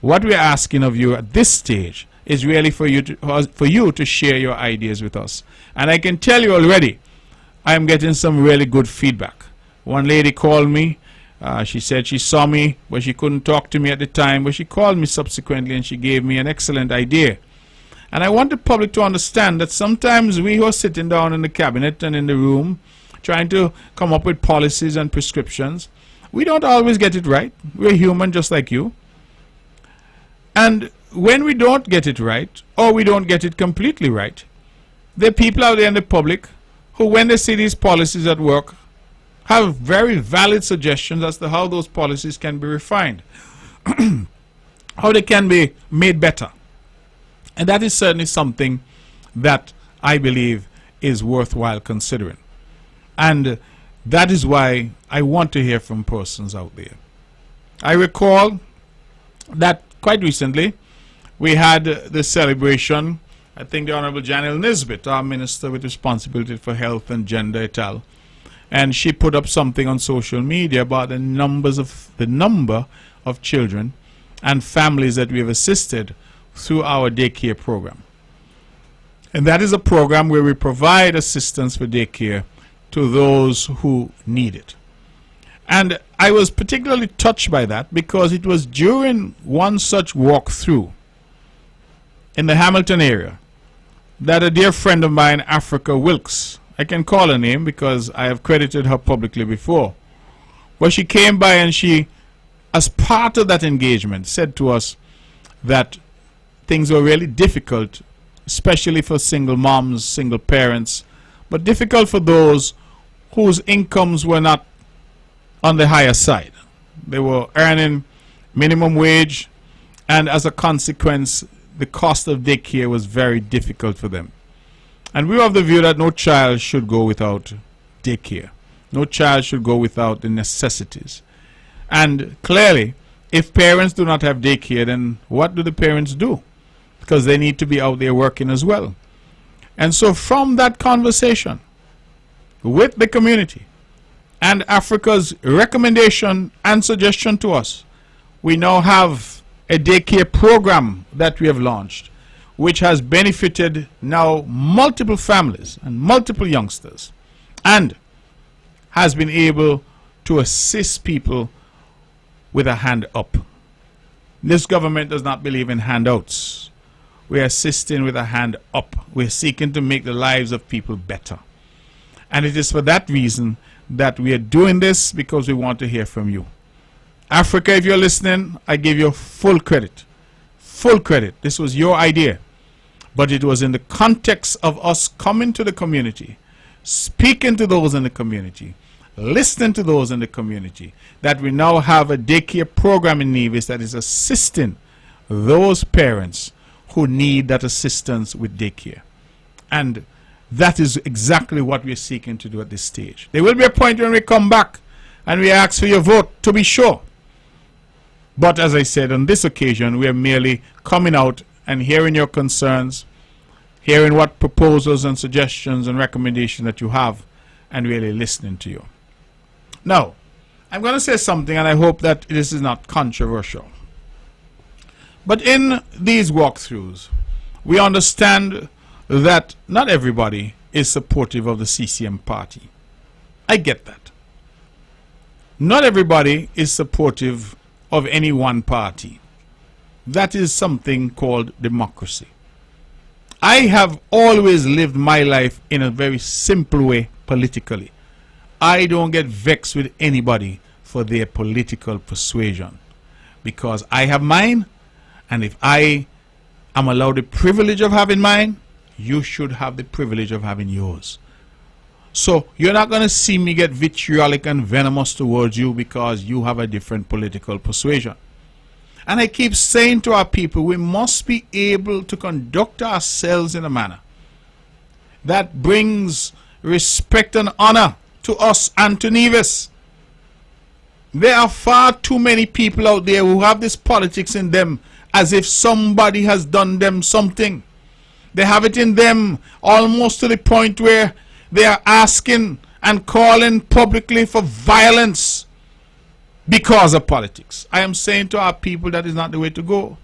What we're asking of you at this stage is really for you to share your ideas with us. And I can tell you already, I'm getting some really good feedback. One lady called me. She said she saw me, but she couldn't talk to me at the time. But she called me subsequently and she gave me an excellent idea. And I want the public to understand that sometimes we who are sitting down in the cabinet and in the room trying to come up with policies and prescriptions, we don't always get it right. We're human just like you. And when we don't get it right, or we don't get it completely right, there are people out there in the public who, when they see these policies at work, have very valid suggestions as to how those policies can be refined, how they can be made better. And that is certainly something that I believe is worthwhile considering. And that is why I want to hear from persons out there. I recall that quite recently we had the celebration. I think the Honorable Janelle Nisbet, our Minister with responsibility for health and gender et al., and she put up something on social media about the number of children and families that we have assisted through our daycare program. And that is a program where we provide assistance for daycare to those who need it. And I was particularly touched by that because it was during one such walkthrough in the Hamilton area that a dear friend of mine, Africa Wilkes, I can call her name because I have credited her publicly before, but she came by and she, as part of that engagement, said to us that things were really difficult, especially for single moms, single parents, but difficult for those whose incomes were not on the higher side. They were earning minimum wage, and as a consequence, the cost of daycare was very difficult for them. And we are of the view that no child should go without daycare. No child should go without the necessities. And clearly, if parents do not have daycare, then what do the parents do? Because they need to be out there working as well. And so from that conversation with the community and Africa's recommendation and suggestion to us, we now have a daycare program that we have launched, which has benefited now multiple families and multiple youngsters, and has been able to assist people with a hand up. This government does not believe in handouts. We are assisting with a hand up. We're seeking to make the lives of people better. And it is for that reason that we are doing this, because we want to hear from you. Africa, if you're listening, I give you full credit. Full credit. This was your idea. But it was in the context of us coming to the community, speaking to those in the community, listening to those in the community, that we now have a daycare program in Nevis that is assisting those parents who need that assistance with daycare. And That is exactly what we are seeking to do at this stage. There will be a point when we come back and we ask for your vote, to be sure. But as I said, on this occasion, we are merely coming out and hearing your concerns, hearing what proposals and suggestions and recommendations that you have, and really listening to you. Now, I'm going to say something, and I hope that this is not controversial. But in these walkthroughs, we understand that not everybody is supportive of the CCM party. I get that. Not everybody is supportive of any one party. That is something called democracy. I have always lived my life in a very simple way politically. I don't get vexed with anybody for their political persuasion, because I have mine, and if I am allowed the privilege of having mine, you should have the privilege of having yours. So you're not going to see me get vitriolic and venomous towards you because you have a different political persuasion. And I keep saying to our people, we must be able to conduct ourselves in a manner that brings respect and honor to us and to Nevis. There are far too many people out there who have this politics in them as if somebody has done them something. They have it in them almost to the point where they are asking and calling publicly for violence because of politics. I am saying to our people that is not the way to go.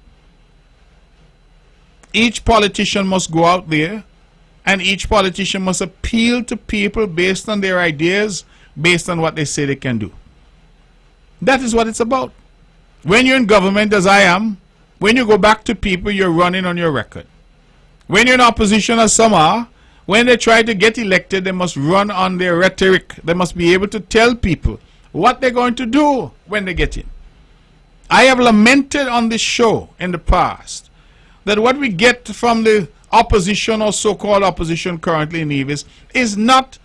Each politician must go out there, and each politician must appeal to people based on their ideas, based on what they say they can do. That is what it's about. When you're in government, as I am, when you go back to people, you're running on your record. When you're in opposition, as some are, when they try to get elected, they must run on their rhetoric. They must be able to tell people what they're going to do when they get in. I have lamented on this show in the past that what we get from the opposition or so-called opposition currently in Nevis is not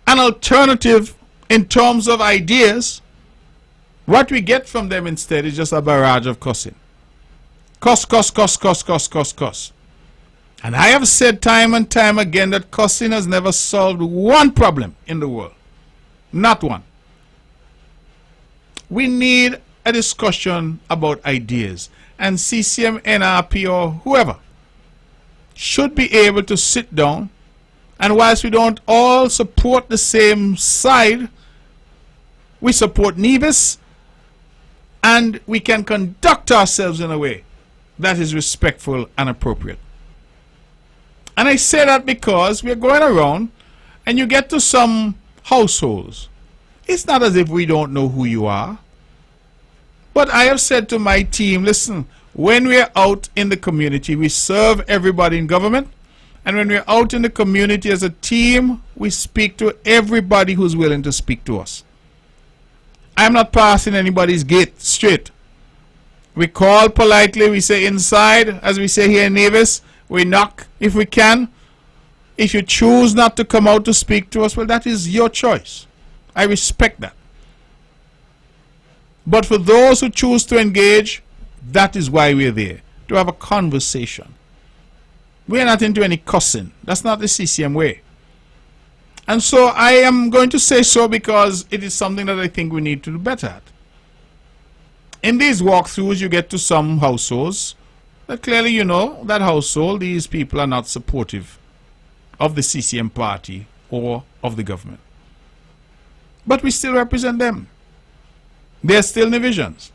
an alternative in terms of ideas. What we get from them instead is just a barrage of cussing. Cuss, cuss, cuss, cuss, cuss, cuss, cuss. And I have said time and time again that cussing has never solved one problem in the world. Not one. We need a discussion about ideas. And CCM, NRP, or whoever should be able to sit down, and whilst we don't all support the same side, we support Nevis, and we can conduct ourselves in a way that is respectful and appropriate. And I say that because we're going around and you get to some households. It's not as if we don't know who you are. But I have said to my team, listen, when we're out in the community, we serve everybody in government. And when we're out in the community as a team, we speak to everybody who's willing to speak to us. I'm not passing anybody's gate straight. We call politely, we say inside, as we say here in Nevis, we knock if we can. If you choose not to come out to speak to us, well, that is your choice. I respect that. But for those who choose to engage, that is why we're there, to have a conversation. We're not into any cussing. That's not the CCM way. And so I am going to say so because it is something that I think we need to do better at. In these walkthroughs, you get to some households that clearly you know that household, these people are not supportive of the CCM party or of the government. But we still represent them. They're still Nevisians.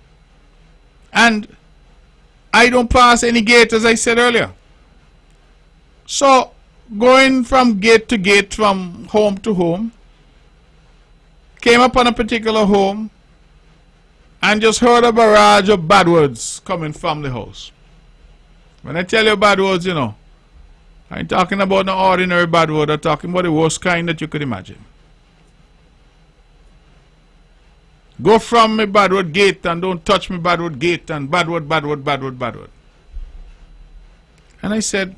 And I don't pass any gate, as I said earlier. So, going from gate to gate, from home to home, came upon a particular home and just heard a barrage of bad words coming from the house. When I tell you bad words, you know, I ain't talking about no ordinary bad word. I'm talking about the worst kind that you could imagine. Go from me bad word gate and don't touch me bad word gate and bad word, bad word, bad word, bad word. And I said,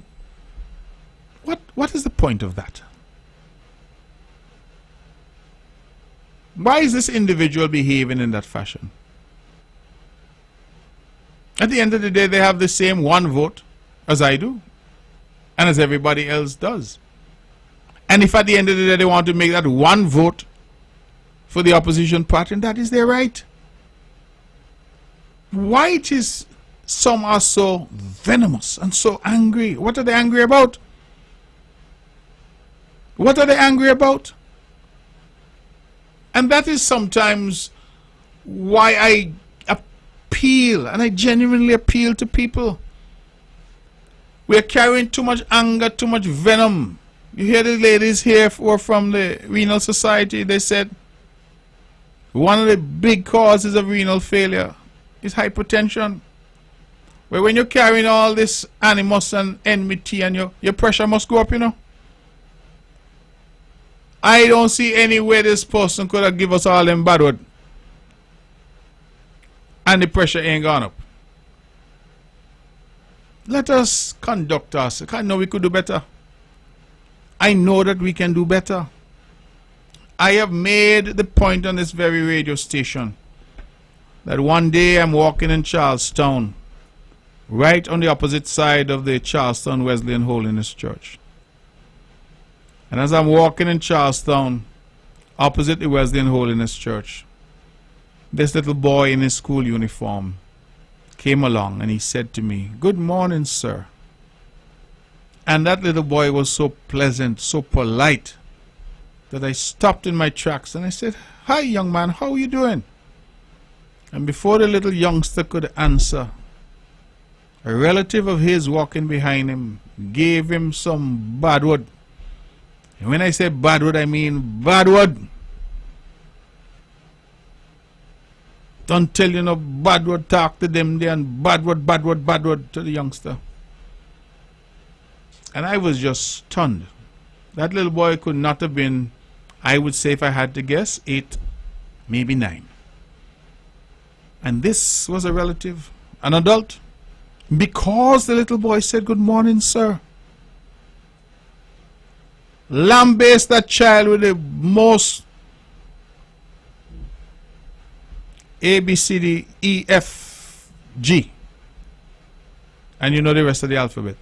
what is the point of that? Why is this individual behaving in that fashion? At the end of the day, they have the same one vote as I do. and as everybody else does. And if at the end of the day they want to make that one vote for the opposition party, that is their right. Why it is some are so venomous and so angry? What are they angry about? What are they angry about? And that is sometimes why I appeal, and I genuinely appeal to people. We are carrying too much anger, too much venom. You hear the ladies here who are from the Renal Society, they said one of the big causes of renal failure is hypertension. Where when you're carrying all this animus and enmity, and your pressure must go up, you know. I don't see any way this person could have given us all them bad word, and the pressure ain't gone up. Let us conduct us. I know we could do better. I know that we can do better. I have made the point on this very radio station that one day I'm walking in Charlestown, right on the opposite side of the Charlestown Wesleyan Holiness Church. And as I'm walking in Charlestown, opposite the Wesleyan Holiness Church, this little boy in his school uniform came along and he said to me, "Good morning, sir." And that little boy was so pleasant, so polite, that I stopped in my tracks and I said, "Hi, young man, how are you doing?" And before the little youngster could answer, a relative of his walking behind him gave him some bad word. And when I say bad word, I mean bad word. Don't tell you no bad word, talk to them there, and bad word to the youngster. And I was just stunned. That little boy could not have been, I would say if I had to guess, 8, maybe 9. And this was a relative, an adult, because the little boy said, "Good morning, sir." Lambaste that child with the most A, B, C, D, E, F, G. And you know the rest of the alphabet.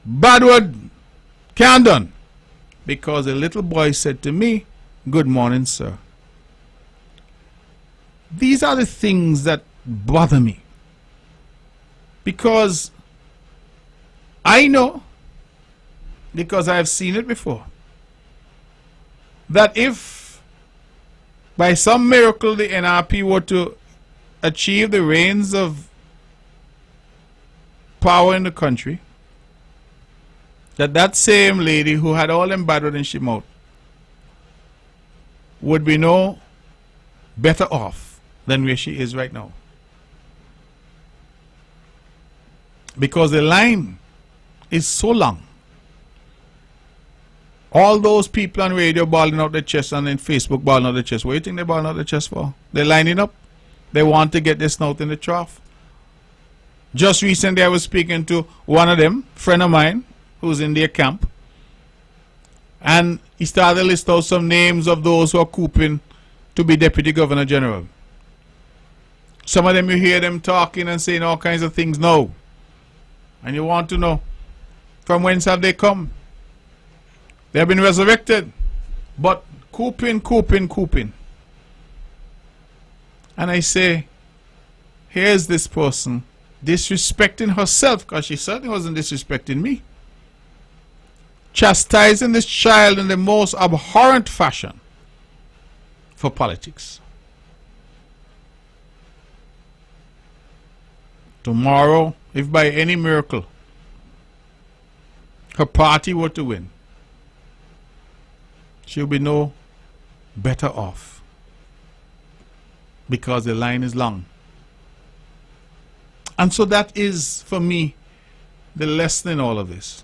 Bad word, can't done. Because the little boy said to me, "Good morning, sir." These are the things that bother me. Because I know, because I have seen it before, that if by some miracle the NRP were to achieve the reins of power in the country, that same lady who had all them bad word in she mouth would be no better off than where she is right now. Because the line is so long. All those people on radio balling out their chest and in Facebook balling out their chest. What do you think they're balling out their chest for? They're lining up. They want to get their snout in the trough. Just recently I was speaking to one of them, friend of mine, who's in their camp. And he started to list out some names of those who are cooping to be Deputy Governor General. Some of them you hear them talking and saying all kinds of things now. And you want to know, from whence have they come? They have been resurrected, but cooping. And I say, here's this person disrespecting herself, because she certainly wasn't disrespecting me. Chastising this child in the most abhorrent fashion for politics. Tomorrow, if by any miracle her party were to win, she'll be no better off, because the line is long. And so that is, for me, the lesson in all of this.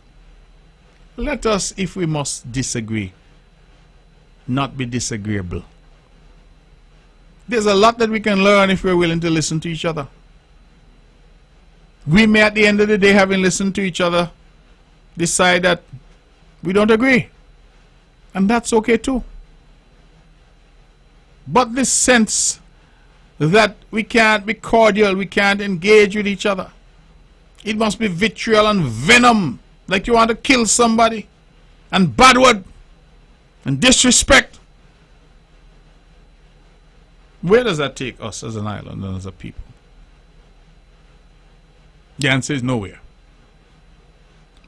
Let us, if we must disagree, not be disagreeable. There's a lot that we can learn if we're willing to listen to each other. We may, at the end of the day, having listened to each other, decide that we don't agree. And that's okay too. But this sense that we can't be cordial, we can't engage with each other, It must be vitriol and venom, like you want to kill somebody, and bad word, and disrespect. Where does that take us as an island and as a people? The answer is nowhere.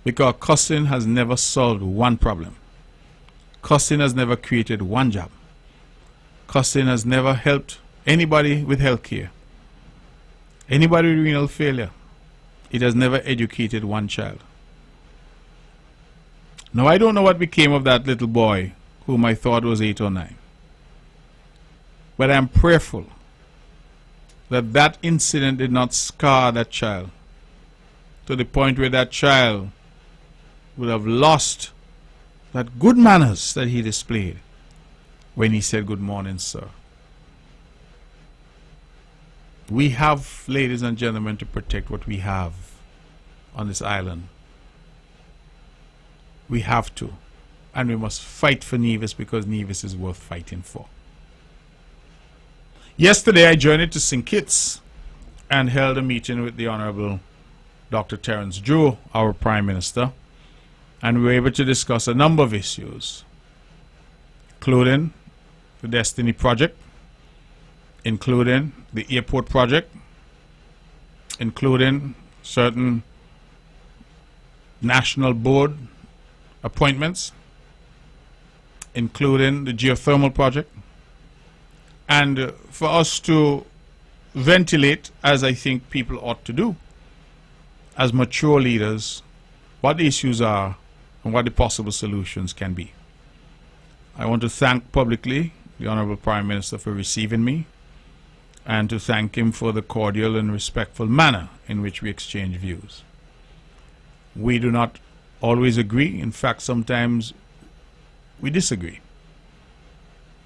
Because cussing has never solved one problem. Cussing has never created one job. Cussing has never helped anybody with health care. Anybody with renal failure. It has never educated one child. Now, I don't know what became of that little boy whom I thought was 8 or 9. But I'm prayerful that that incident did not scar that child to the point where that child would have lost that good manners that he displayed when he said, "Good morning, sir." We have, ladies and gentlemen, to protect what we have on this island. We have to. And we must fight for Nevis, because Nevis is worth fighting for. Yesterday I journeyed to St. Kitts and held a meeting with the Honorable Dr. Terence Drew, our Prime Minister, and we were able to discuss a number of issues, including the Destiny Project, including the airport project, including certain national board appointments, including the geothermal project, and for us to ventilate, as I think people ought to do, as mature leaders, what the issues are and what the possible solutions can be. I want to thank publicly the Honorable Prime Minister for receiving me, and to thank him for the cordial and respectful manner in which we exchange views. We do not always agree. In fact, sometimes we disagree.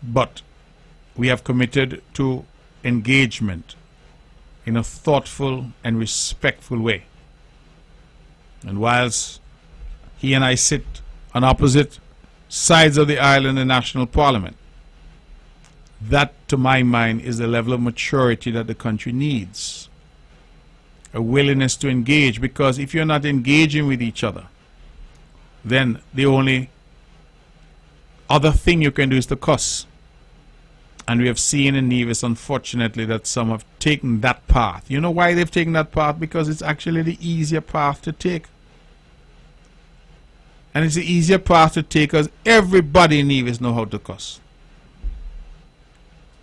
But we have committed to engagement in a thoughtful and respectful way. And whilst he and I sit on opposite sides of the island in the National Parliament, that, to my mind, is the level of maturity that the country needs. A willingness to engage, because if you're not engaging with each other, then the only other thing you can do is to cuss. And we have seen in Nevis, unfortunately, that some have taken that path. You know why they've taken that path? Because it's actually the easier path to take. And it's the easier path to take because everybody in Nevis know how to cuss.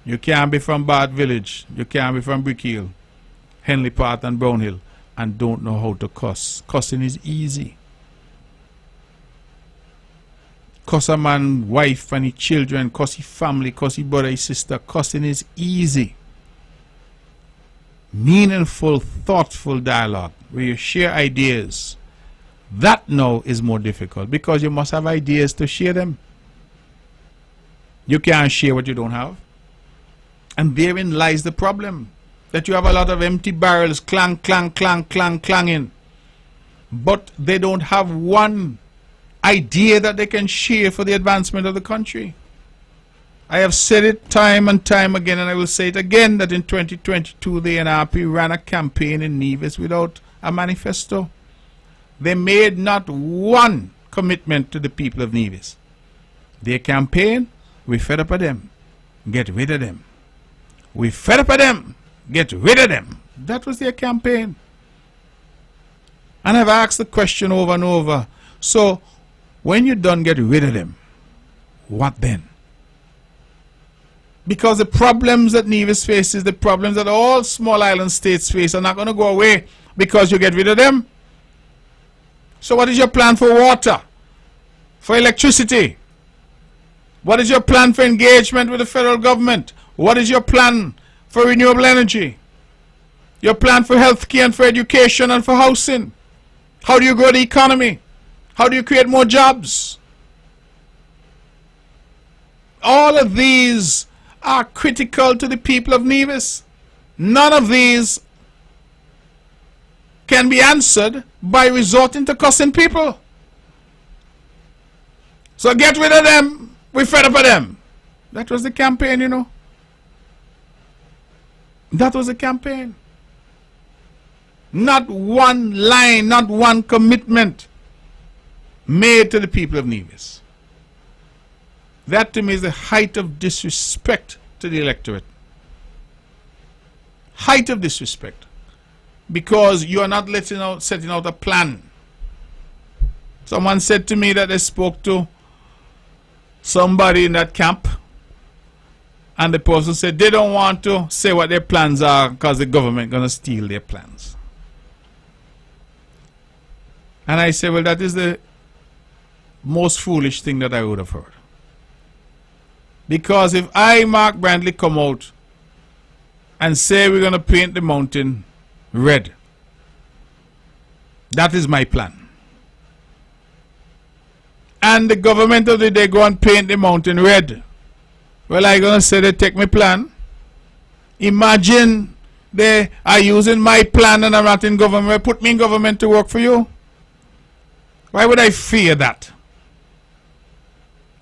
You can't be from Bart Village, you can't be from Brick Hill, Henley Park and Brownhill, and don't know how to cuss. Cussing is easy. Cuss a man, wife and his children, cuss his family, cuss his brother, his sister. Cussing is easy. Meaningful, thoughtful dialogue where you share ideas. That now is more difficult because you must have ideas to share them. You can't share what you don't have. And therein lies the problem. That you have a lot of empty barrels, clang, clang, clang, clang, clanging. But they don't have one idea that they can share for the advancement of the country. I have said it time and time again, and I will say it again, that in 2022 the NRP ran a campaign in Nevis without a manifesto. They made not one commitment to the people of Nevis. Their campaign, we fed up of them, get rid of them. We fed up of them, get rid of them. That was their campaign. And I've asked the question over and over. So, when you're done, get rid of them. What then? Because the problems that Nevis faces, the problems that all small island states face, are not going to go away because you get rid of them. So what is your plan for water? For electricity? What is your plan for engagement with the federal government? What is your plan for renewable energy? Your plan for health care and for education and for housing? How do you grow the economy? How do you create more jobs? All of these are critical to the people of Nevis. None of these can be answered by resorting to cussing people. So get rid of them. We fed up of them. That was the campaign, you know. That was the campaign. Not one line, not one commitment made to the people of Nevis. That to me is the height of disrespect to the electorate. Height of disrespect. Because you are not setting out a plan. Someone said to me that they spoke to somebody in that camp, and the person said they don't want to say what their plans are because the government going to steal their plans. And I said, well, that is the most foolish thing that I would have heard. Because if I, Mark Brantley, come out and say we're going to paint the mountain red, that is my plan. And the government of the day go and paint the mountain red. Well, I going to say they take my plan. Imagine they are using my plan and I'm not in government. Put me in government to work for you. Why would I fear that?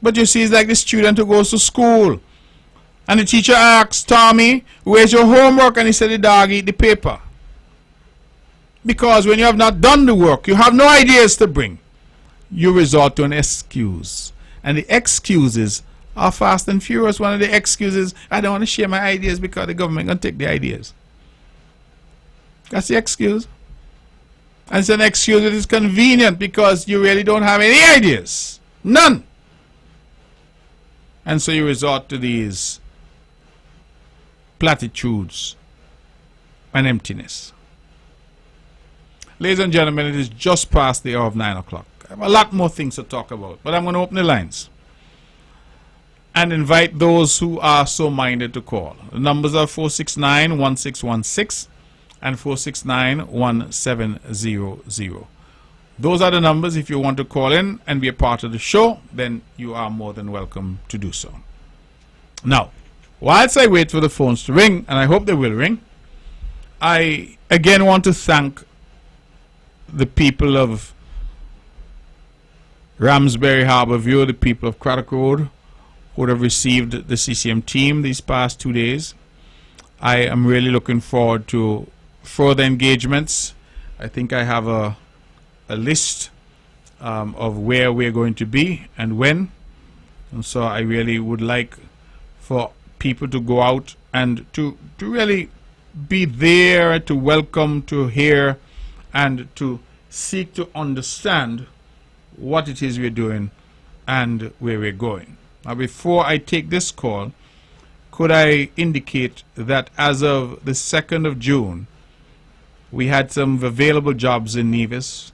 But you see, it's like the student who goes to school and the teacher asks Tommy, where's your homework? And he said, the dog eat the paper. Because when you have not done the work, you have no ideas to bring. You resort to an excuse. And the excuses are fast and furious. One of the excuses, I don't want to share my ideas because the government going to take the ideas. That's the excuse. And it's an excuse that is convenient because you really don't have any ideas. None. And so you resort to these platitudes and emptiness. Ladies and gentlemen, it is just past the hour of 9 o'clock. I have a lot more things to talk about, but I'm going to open the lines and invite those who are so minded to call. The numbers are 469-1616 and 469-1700. Those are the numbers. If you want to call in and be a part of the show, then you are more than welcome to do so. Now, whilst I wait for the phones to ring, and I hope they will ring, I again want to thank the people of Ramsbury Harbour View, the people of Craddock Road, who have received the CCM team these past 2 days. I am really looking forward to further engagements. I think I have a list of where we're going to be and when. And so I really would like for people to go out and to really be there, to welcome, to hear, and to seek to understand what it is we're doing and where we're going. Now, before I take this call, could I indicate that as of the 2nd of June, we had some available jobs in Nevis.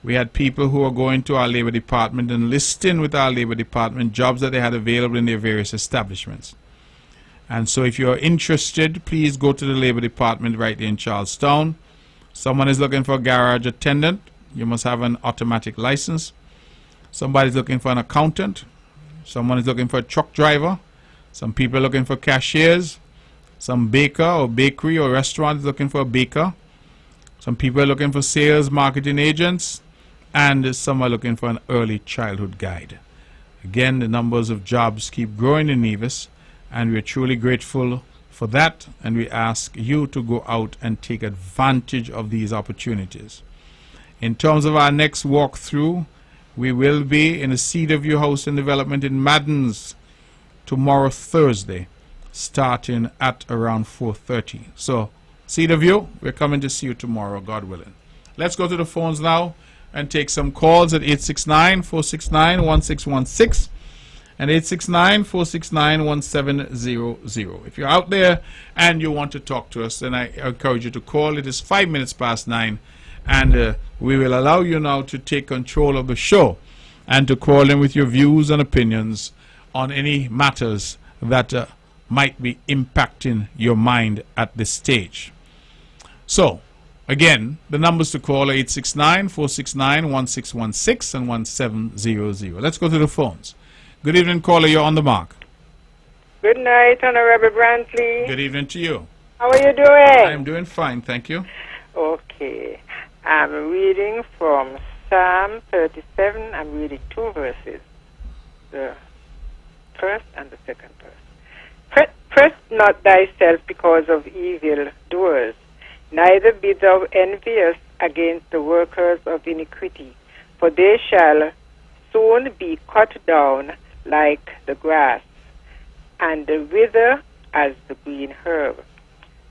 We had people who are going to our Labor Department and listing with our Labor Department jobs that they had available in their various establishments. And so if you're interested, please go to the Labor Department right there in Charlestown. Someone is looking for a garage attendant. You must have an automatic license. Somebody's looking for an accountant. Someone is looking for a truck driver. Some people are looking for cashiers. Some baker or bakery or restaurant is looking for a baker. Some people are looking for sales, marketing agents. And some are looking for an early childhood guide. Again, the numbers of jobs keep growing in Nevis, and we're truly grateful for that, and we ask you to go out and take advantage of these opportunities. In terms of our next walkthrough, we will be in a Cedar View House and Development in Maddens tomorrow, Thursday, starting at around 4:30. So, Cedar View, we're coming to see you tomorrow, God willing. Let's go to the phones now and take some calls at 869-469-1616 and 869-469-1700. If you're out there and you want to talk to us, then I encourage you to call. It is 5 minutes past 9, and we will allow you now to take control of the show and to call in with your views and opinions on any matters that might be impacting your mind at this stage. So, again, the numbers to call are 869-469-1616 and 1700. Let's go to the phones. Good evening, caller. You're on the mark.
Good night, Honorable Brantley.
Good evening to you.
How are you doing?
I'm doing fine, thank you.
Okay. I'm reading from Psalm 37. I'm reading 2 verses. The first and the second verse. Press not thyself because of evil doers, neither be thou envious against the workers of iniquity, for they shall soon be cut down like the grass, and wither as the green herb.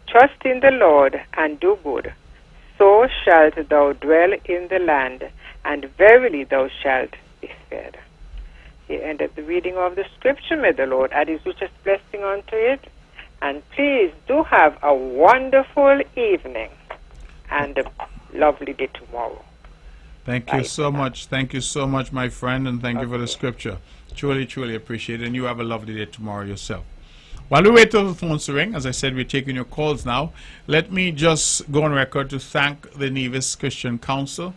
Trust in the Lord and do good, so shalt thou dwell in the land, and verily thou shalt be fed. Here ended the reading of the scripture. May the Lord add his richest blessing unto it. And please do have a wonderful evening and a lovely day tomorrow.
Thank you so much. Thank you so much, my friend, and thank you for the scripture. Truly, truly appreciate it. And you have a lovely day tomorrow yourself. While we wait till the phones to ring, as I said, we're taking your calls now. Let me just go on record to thank the Nevis Christian Council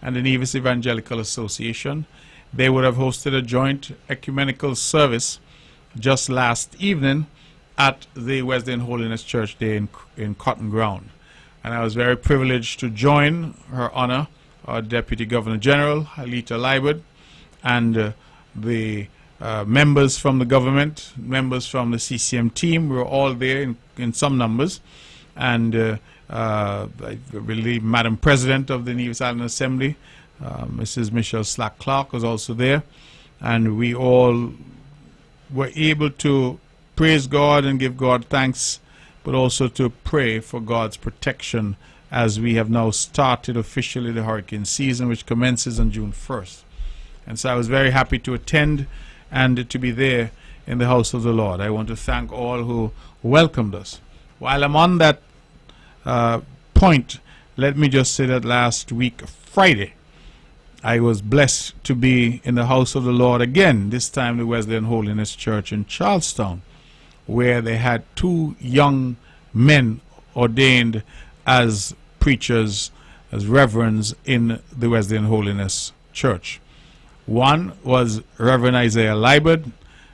and the Nevis Evangelical Association. They would have hosted a joint ecumenical service just last evening at the Wesleyan Holiness Church Day in Cotton Ground. And I was very privileged to join Her Honor, our Deputy Governor General, Halita Liebert, and the members from the government, members from the CCM team. We were all there in some numbers. And I believe Madam President of the Nevis Island Assembly, Mrs. Michelle Slack-Clark, was also there. And we all were able to praise God and give God thanks, but also to pray for God's protection as we have now started officially the hurricane season, which commences on June 1st. And so I was very happy to attend and to be there in the house of the Lord. I want to thank all who welcomed us. While I'm on that point, let me just say that last week, Friday, I was blessed to be in the house of the Lord again, this time the Wesleyan Holiness Church in Charlestown, where they had 2 young men ordained as preachers, as reverends in the Wesleyan Holiness Church. One was Reverend Isaiah Liebert,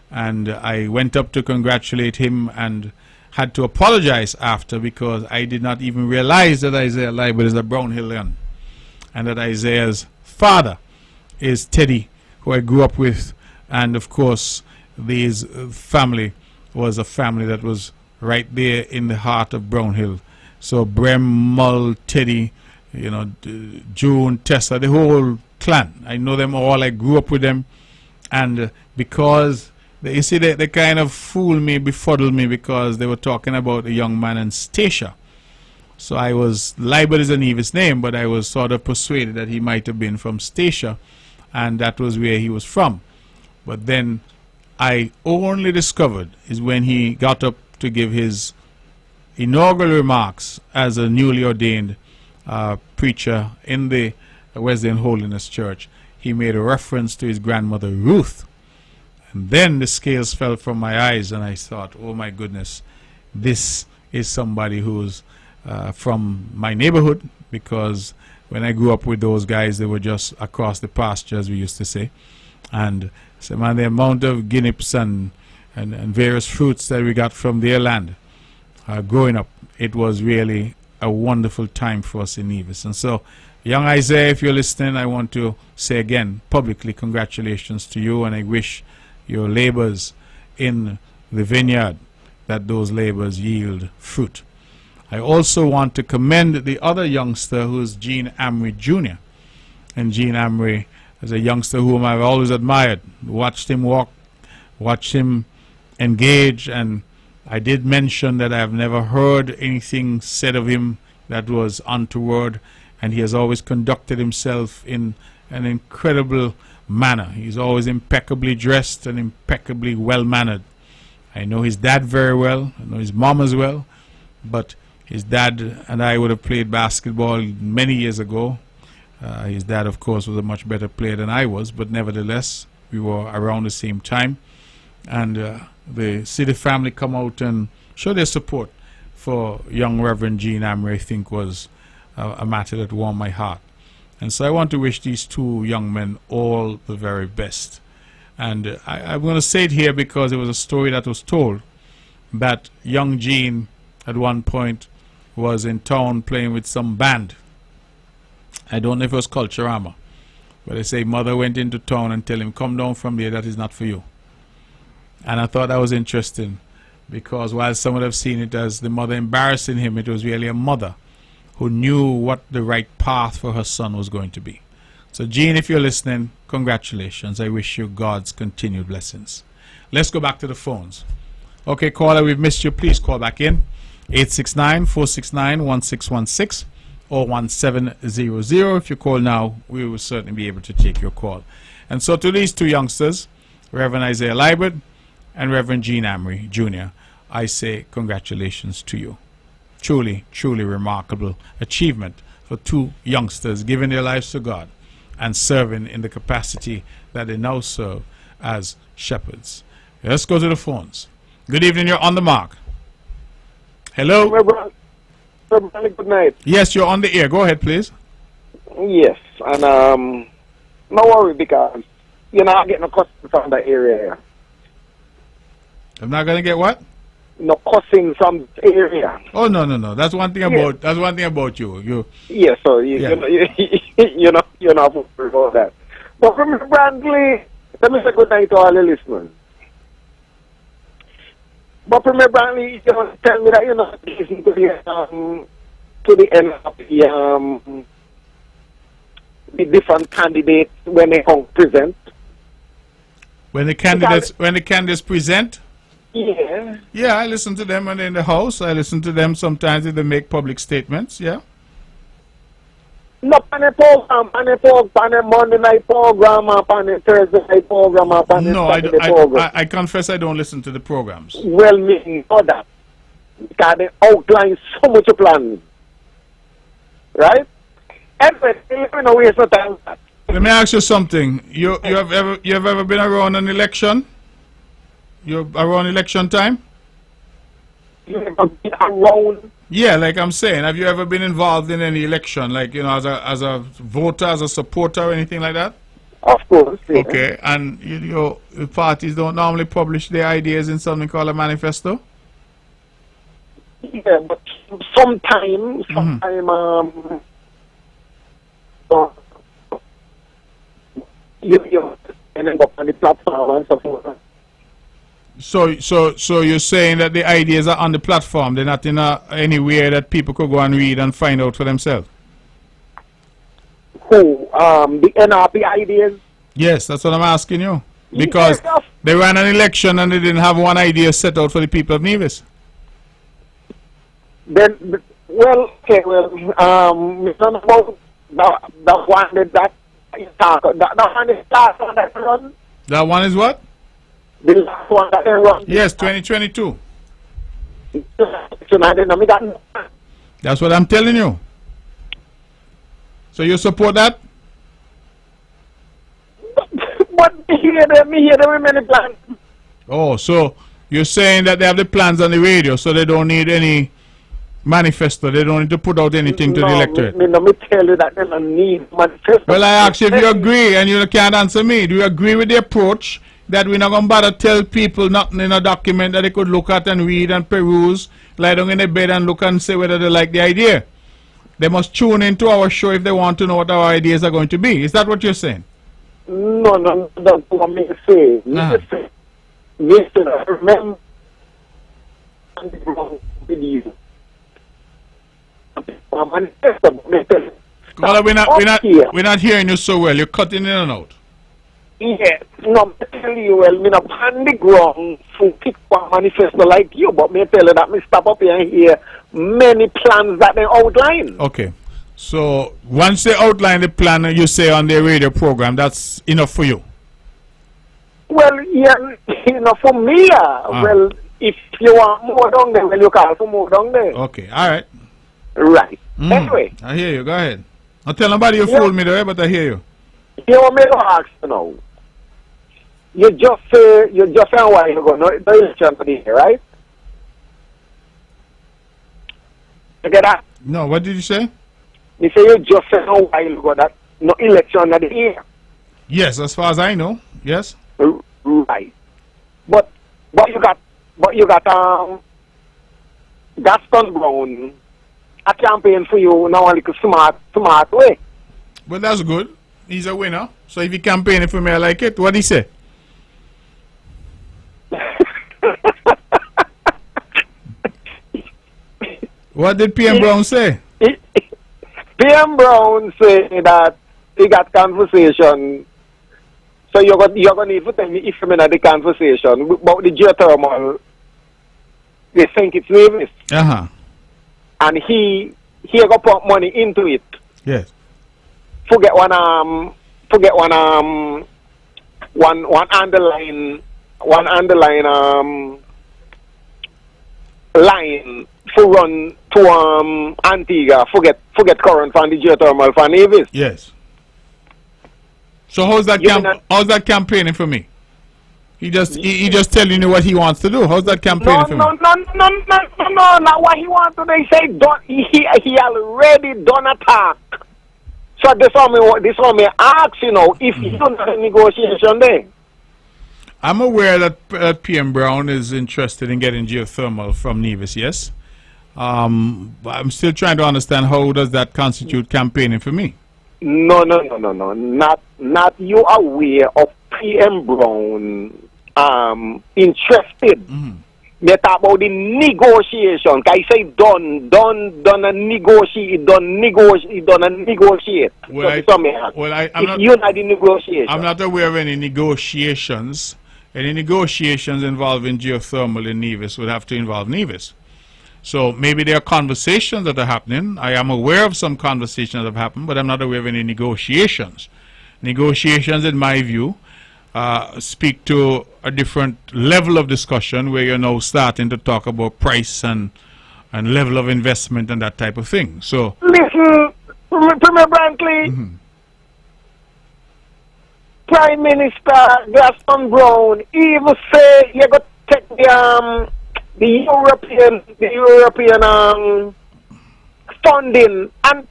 and I went up to congratulate him and had to apologize after, because I did not even realize that Isaiah Liebert is a Brownhillian, and that Isaiah's father is Teddy, who I grew up with, and of course these family was a family that was right there in the heart of Brownhill. So Brem, Mull, Teddy, June, Tessa, the whole clan. I know them all. I grew up with them. And because, you see, they kind of fooled me, befuddled me, because they were talking about a young man in Statia. So I was, Liebert is a Nevis name, but I was sort of persuaded that he might have been from Statia, and that was where he was from. But then I only discovered is when he got up to give his inaugural remarks as a newly ordained preacher in the Wesleyan Holiness Church, he made a reference to his grandmother Ruth. And then the scales fell from my eyes, and I thought, oh my goodness, this is somebody who's from my neighborhood, because when I grew up with those guys, they were just across the pasture, as we used to say. And so, man, the amount of guineps and various fruits that we got from their land growing up, it was really a wonderful time for us in Nevis. And so, young Isaiah, if you're listening, I want to say again, publicly, congratulations to you, and I wish your labors in the vineyard, that those labors yield fruit. I also want to commend the other youngster, who is Gene Amry Jr. And Gene Amry is a youngster whom I've always admired. Watched him walk, watched him engage, and I did mention that I've never heard anything said of him that was untoward, and he has always conducted himself in an incredible manner. He's always impeccably dressed and impeccably well-mannered. I know his dad very well. I know his mom as well. But his dad and I would have played basketball many years ago. His dad, of course, was a much better player than I was, but nevertheless, we were around the same time. And the city family come out and show their support for young Reverend Gene Amry, I think was a matter that warmed my heart. And so I want to wish these 2 young men all the very best. And I'm going to say it here because it was a story that was told, that young Gene at one point was in town playing with some band. I don't know if it was Culturama, but they say mother went into town and tell him, come down from there, that is not for you. And I thought that was interesting, because while some would have seen it as the mother embarrassing him, it was really a mother who knew what the right path for her son was going to be. So, Jean, if you're listening, congratulations. I wish you God's continued blessings. Let's go back to the phones. Okay, caller, we've missed you. Please call back in. 869-469-1616 or 1700. If you call now, we will certainly be able to take your call. And so to these two youngsters, Reverend Isaiah Liebert and Reverend Jean Amory Jr., I say congratulations to you. Truly, truly remarkable achievement for two youngsters giving their lives to God and serving in the capacity that they now serve as shepherds. Let's go to the phones. Good evening, you're on the mark. Hello?
Good night.
Yes, you're on the air. Go ahead, please.
Yes, and no worry because you're not getting a cussing from the area.
I'm not going to get what?
No cussing from the area.
Oh, no. That's one thing about you.
Yes, so you're not worried about that. But from Brantley, let me say good night to all the listeners. But from Brantley, you know, tell me that you're not listening to the end of the different candidates when they come present.
When the candidates present?
Yeah.
Yeah, I listen to them when they're in the house. I listen to them sometimes if they make public statements, yeah.
No, on a Monday night program, on a Thursday night program, on a Saturday program.
I confess I don't listen to the programs.
Well, me know that. Because they outline so much plan. Right? Anyway, you know, waste no time.
Let me ask you something. You have ever been around an election? You're around election time?
You ever been around?
Yeah, like I'm saying, have you ever been involved in any election, like, you know, as a voter, as a supporter, or anything like that?
Of course. Yeah.
Okay, and the parties don't normally publish their ideas in something called a manifesto?
Yeah, but sometimes, you end up on the platform and so forth.
So you're saying that the ideas are on the platform, they're not in anywhere that people could go and read and find out for themselves?
Who? The NRP ideas?
Yes, that's what I'm asking you. Because they ran an election and they didn't have one idea set out for the people of Nevis.
Then, well, okay, we don't know about the one that you talk about. That one is last one that run.
That one is what?
The last one that they run.
Yes, 2022.
So
that's what I'm telling you. So you support that?
But me hear them with many plans.
Oh, so you're saying that they have the plans on the radio, so they don't need any manifesto, they don't need to put out anything to the electorate?
Let me tell you that they don't need manifesto.
Well, I asked you if you agree, and you can't answer me. Do you agree with the approach that we're not going to bother tell people nothing in a document that they could look at and read and peruse, lie down in their bed and look and say whether they like the idea? They must tune into our show if they want to know what our ideas are going to be. Is that what you're saying?
No, that's what I'm saying. Listen, remember with you.
Well, we're not hearing you so well. You're cutting in and out.
Yeah, no, I tell you, well, me not on the ground to pick one manifesto like you, but me tell you that me stop up here and hear many plans that they outline.
Okay. So, once they outline the plan you say on their radio program, that's enough for you?
Well, yeah, for me, well, if you want more down there, well, you call for more down there.
Okay, all right.
Right. Anyway.
I hear you. Go ahead. Don't tell nobody you fooled me there, but I hear you.
You want me to ask you now? You just say a while ago, no, the election today, right? You get that?
No, what did you say?
You say you just said a while ago that no election of the year.
Yes, as far as I know, yes.
Right. But you got Gaston Brown a campaign for you now a little smart way.
Well, that's good. He's a winner. So if he campaigning for me, I like it. What did he say? What did PM Brown say?
PM Brown say that he got conversation. So you're gonna need to tell me if you're in the conversation about the geothermal. They think it's Nevis. And he go put money into it.
Yes.
Forget one underline line to run to Antigua. Forget current from the geothermal for Nevis.
Yes. So how's that campaigning for me? He just telling you what he wants to do. How's that campaigning for me?
No, not what he wants to do. He say he already done attack. So this one me ask, if you don't have a negotiation there.
I'm aware that PM Brown is interested in getting geothermal from Nevis, yes. But I'm still trying to understand how does that constitute campaigning for me?
No. Not you aware of PM Brown interested. Me talk about the negotiation. I say done a negotiate. You're not the negotiation.
I'm not aware of any negotiations. Any negotiations involving geothermal in Nevis would have to involve Nevis. So maybe there are conversations that are happening. I am aware of some conversations that have happened, but I'm not aware of any negotiations. Negotiations, in my view, speak to a different level of discussion where you're now starting to talk about price and level of investment and that type of thing. So
listen, Premier Brantley, Prime Minister Gaston Brown even say you got to take the European funding and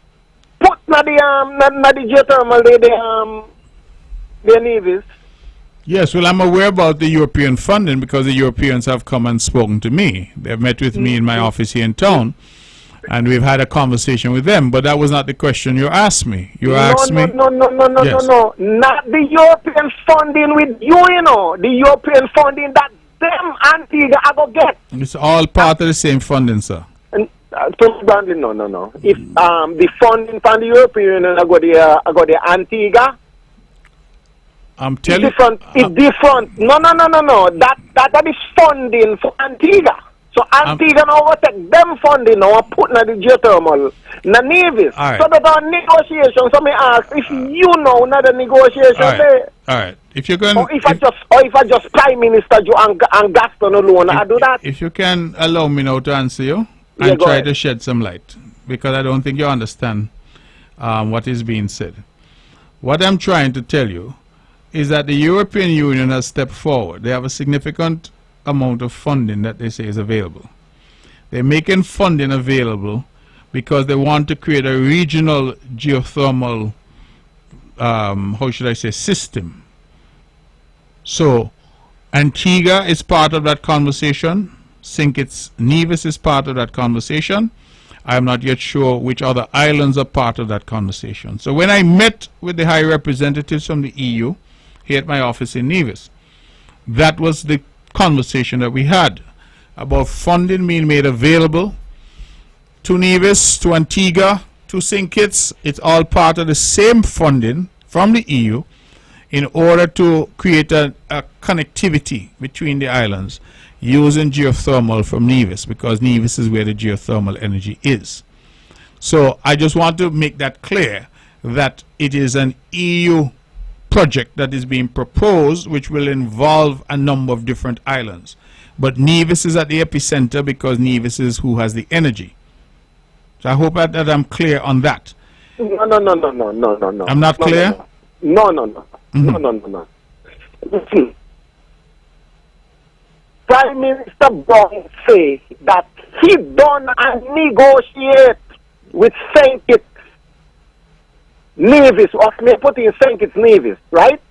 put na the geothermal the Nevis.
Yes, well, I'm aware about the European funding because the Europeans have come and spoken to me. They've met with me in my office here in town, and we've had a conversation with them. But that was not the question you asked me. You asked me.
No. Not the European funding with you, The European funding that them Antigua are going to get.
It's all part of the same funding, sir.
No. If the funding from the European Union I go the Antigua.
I'm telling you.
It's different. No. That is funding for Antigua. So Antigua now will take them funding now and put in the geothermal. Na Nevis.
Right.
So that are negotiations. So me ask if you know not the negotiation there.
All right. If you're going,
or if I just Prime Minister Joe and Gaston alone, I do that.
If you can allow me now to answer you and try to shed some light, because I don't think you understand what is being said. What I'm trying to tell you is that the European Union has stepped forward. They have a significant amount of funding that they say is available. They're making funding available because they want to create a regional geothermal, how should I say, system. So Antigua is part of that conversation. St. Kitts Nevis is part of that conversation. I'm not yet sure which other islands are part of that conversation. So when I met with the high representatives from the EU here at my office in Nevis, that was the conversation that we had about funding being made available to Nevis, to Antigua, to St. Kitts. It's all part of the same funding from the EU in order to create a connectivity between the islands using geothermal from Nevis, because Nevis is where the geothermal energy is. So I just want to make that clear that it is an EU project that is being proposed, which will involve a number of different islands. But Nevis is at the epicenter because Nevis is who has the energy. So I hope that I'm clear on that.
No.
I'm not clear?
No. Listen, Prime Minister Brown say that he done and negotiate with St. Kitts Nevis, or may put in St. Kitts Nevis, right?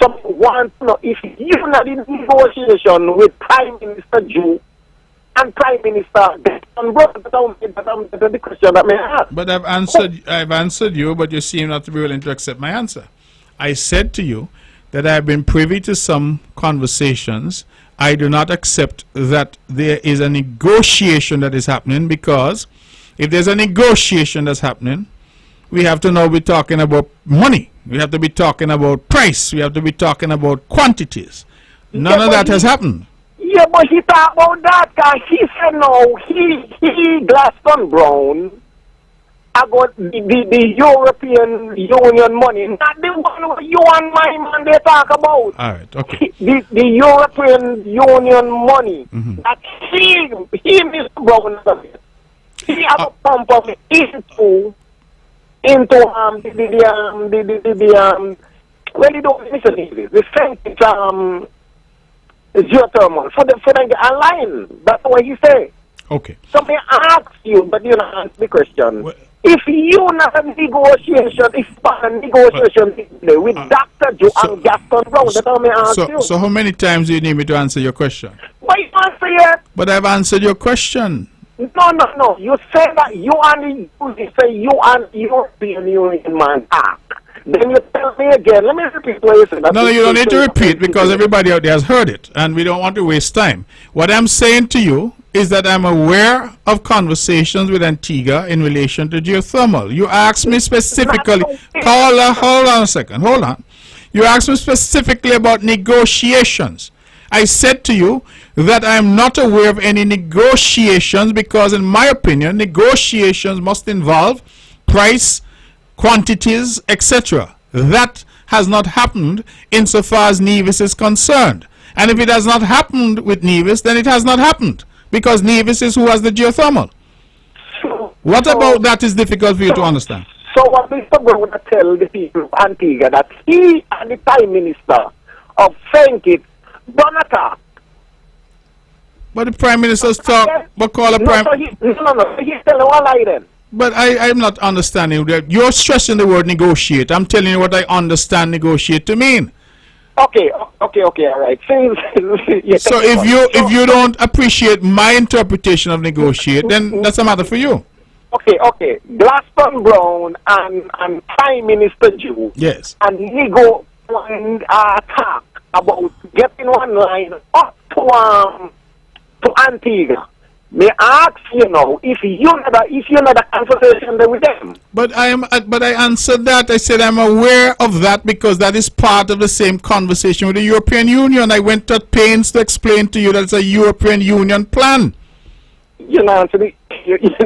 So want to know if you not in negotiation with Prime Minister Jew and Prime Minister Gaston Brown, that's the question that may ask.
But I've answered you, but you seem not to be willing to accept my answer. I said to you that I have been privy to some conversations. I do not accept that there is a negotiation that is happening, because if there's a negotiation that's happening, we have to now be talking about money. We have to be talking about price. We have to be talking about quantities. None of that has happened.
Yeah, but he talked about that because he said no, he Glaston Brown about the European Union money, not the one you and my man they talk about.
All right, okay.
The European Union money that he Mr. Brown, he have a pump of into well, you don't listen to this. The same it's geothermal for the align. That's what he say.
Okay.
So may ask you, but you don't answer the question.
Well,
if you not a negotiation, if a negotiation with Dr. Joe and Gaston Brown, that's how may ask you.
So how many times do you need me to answer your question?
Why you answer yet?
But I've answered your question.
No. You say that you say you and European Union man act. Then you tell me again. Let me repeat what you said.
No, you don't need to repeat because everybody out there has heard it and we don't want to waste time. What I'm saying to you is that I'm aware of conversations with Antigua in relation to geothermal. You asked me specifically, hold on a second, hold on. You asked me specifically about negotiations. I said to you that I'm not aware of any negotiations because in my opinion, negotiations must involve price, quantities, etc. That has not happened insofar as Nevis is concerned. And if it has not happened with Nevis, then it has not happened because Nevis is who has the geothermal. What about that is difficult for you to understand?
So what Mr. Brown tell the people of Antigua that he and the Prime Minister of Sankit don't attack.
But the Prime Minister's talk, but call a Prime...
No, he's telling one lie then.
But I'm not understanding that. You're stressing the word negotiate. I'm telling you what I understand negotiate to mean.
Okay, all right.
So if you don't appreciate my interpretation of negotiate, then that's a matter for you.
Okay. Glaston Brown and Prime Minister Jew.
Yes.
And he go and talk about getting one line up to Antigua. May ask you know if you had a conversation there with them.
But I answered that. I said I'm aware of that because that is part of the same conversation with the European Union. I went to pains to explain to you that it's a European Union plan.
You know,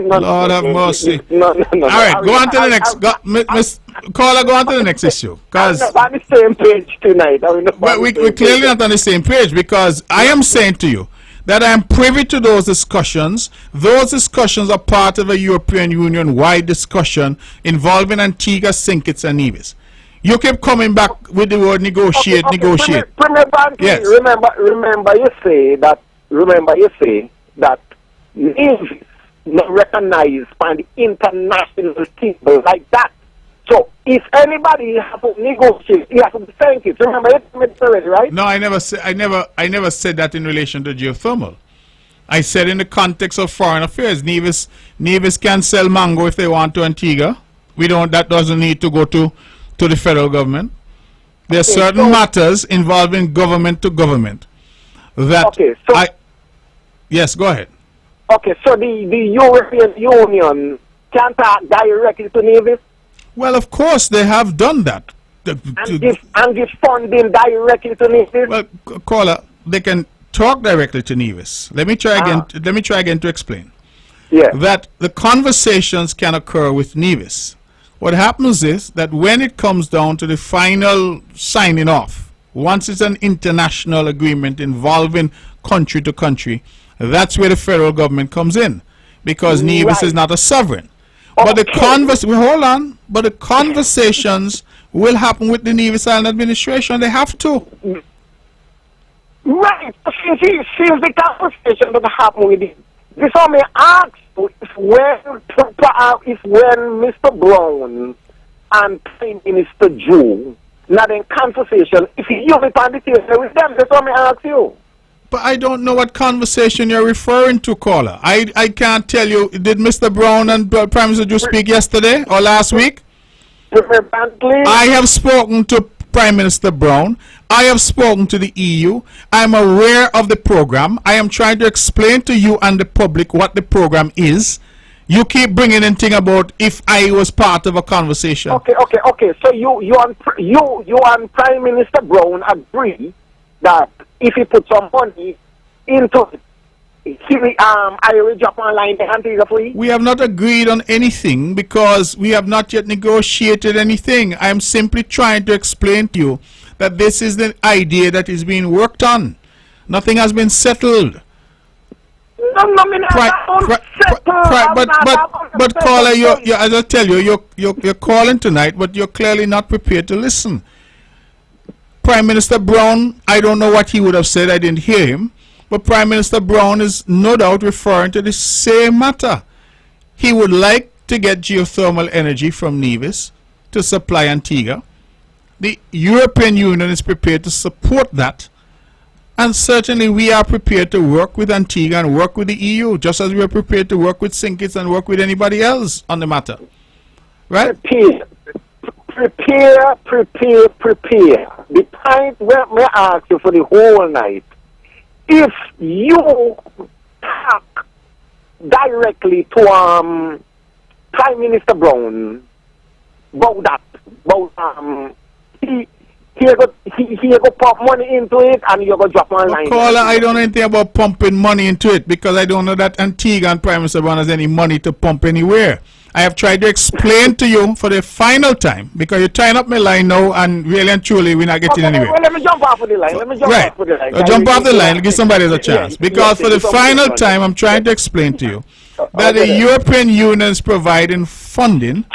Lord have mercy.
No.
All right, go on to the next. Miss Caller, go on to the next issue.
I'm not on the same page tonight.
But we're clearly not on the same page because I am saying to you that I am privy to those discussions. Those discussions are part of a European Union-wide discussion involving Antigua, St. Kitts, and Nevis. You keep coming back with the word negotiate.
Yes. Remember you say that Nevis not recognized by the international table like that. So if anybody have to negotiate, you have to thank it. Remember it already, right?
No, I never said that in relation to geothermal. I said in the context of foreign affairs, Nevis can sell mango if they want to Antigua. That doesn't need to go to the federal government. There are certain matters involving government to government that yes, go ahead.
Okay, so the European Union can talk directly to Nevis?
Well, of course, they have done that.
And give funding directly to Nevis?
Well, caller, they can talk directly to Nevis. Let me try again. Let me try again to explain.
Yeah.
That the conversations can occur with Nevis. What happens is that when it comes down to the final signing off, once it's an international agreement involving country to country, that's where the federal government comes in, because Nevis is not a sovereign. But the conversations will happen with the Nevis Island administration. They have to.
Right. Since the conversation that happened with it, this one may ask if when Mr. Brown and Prime Minister Jew not in conversation, if you be on the table with them, that's what I ask you.
But I don't know what conversation you're referring to, caller. I can't tell you. Did Mr. Brown and Prime Minister Jew speak yesterday or last week?
Brantley?
I have spoken to Prime Minister Brown. I have spoken to the EU. I am aware of the program. I am trying to explain to you and the public what the program is. You keep bringing in thing about if I was part of a conversation.
Okay. So you and Prime Minister Brown agree that if he put some money into it, I will drop online the Antigua for you.
We have not agreed on anything because we have not yet negotiated anything. I am simply trying to explain to you that this is the idea that is being worked on. Nothing has been settled. But caller, as I tell you, you're calling tonight, but you're clearly not prepared to listen. Prime Minister Brown, I don't know what he would have said. I didn't hear him. But Prime Minister Brown is no doubt referring to the same matter. He would like to get geothermal energy from Nevis to supply Antigua. The European Union is prepared to support that. And certainly we are prepared to work with Antigua and work with the EU, just as we are prepared to work with St. Kitts and work with anybody else on the matter. Right?
Prepare. The point where I ask you for the whole night, if you talk directly to Prime Minister Brown about he go pump money into it and you go drop online.
Caller, I don't know anything about pumping money into it because I don't know that Antigua and Prime Minister Brown has any money to pump anywhere. I have tried to explain to you for the final time because you're tying up my line now and really and truly we're not getting anywhere.
Well, let me jump off of the line.
Jump off the line. Give somebody a chance. Because for the final time, I'm trying to explain to you that the European Union is providing funding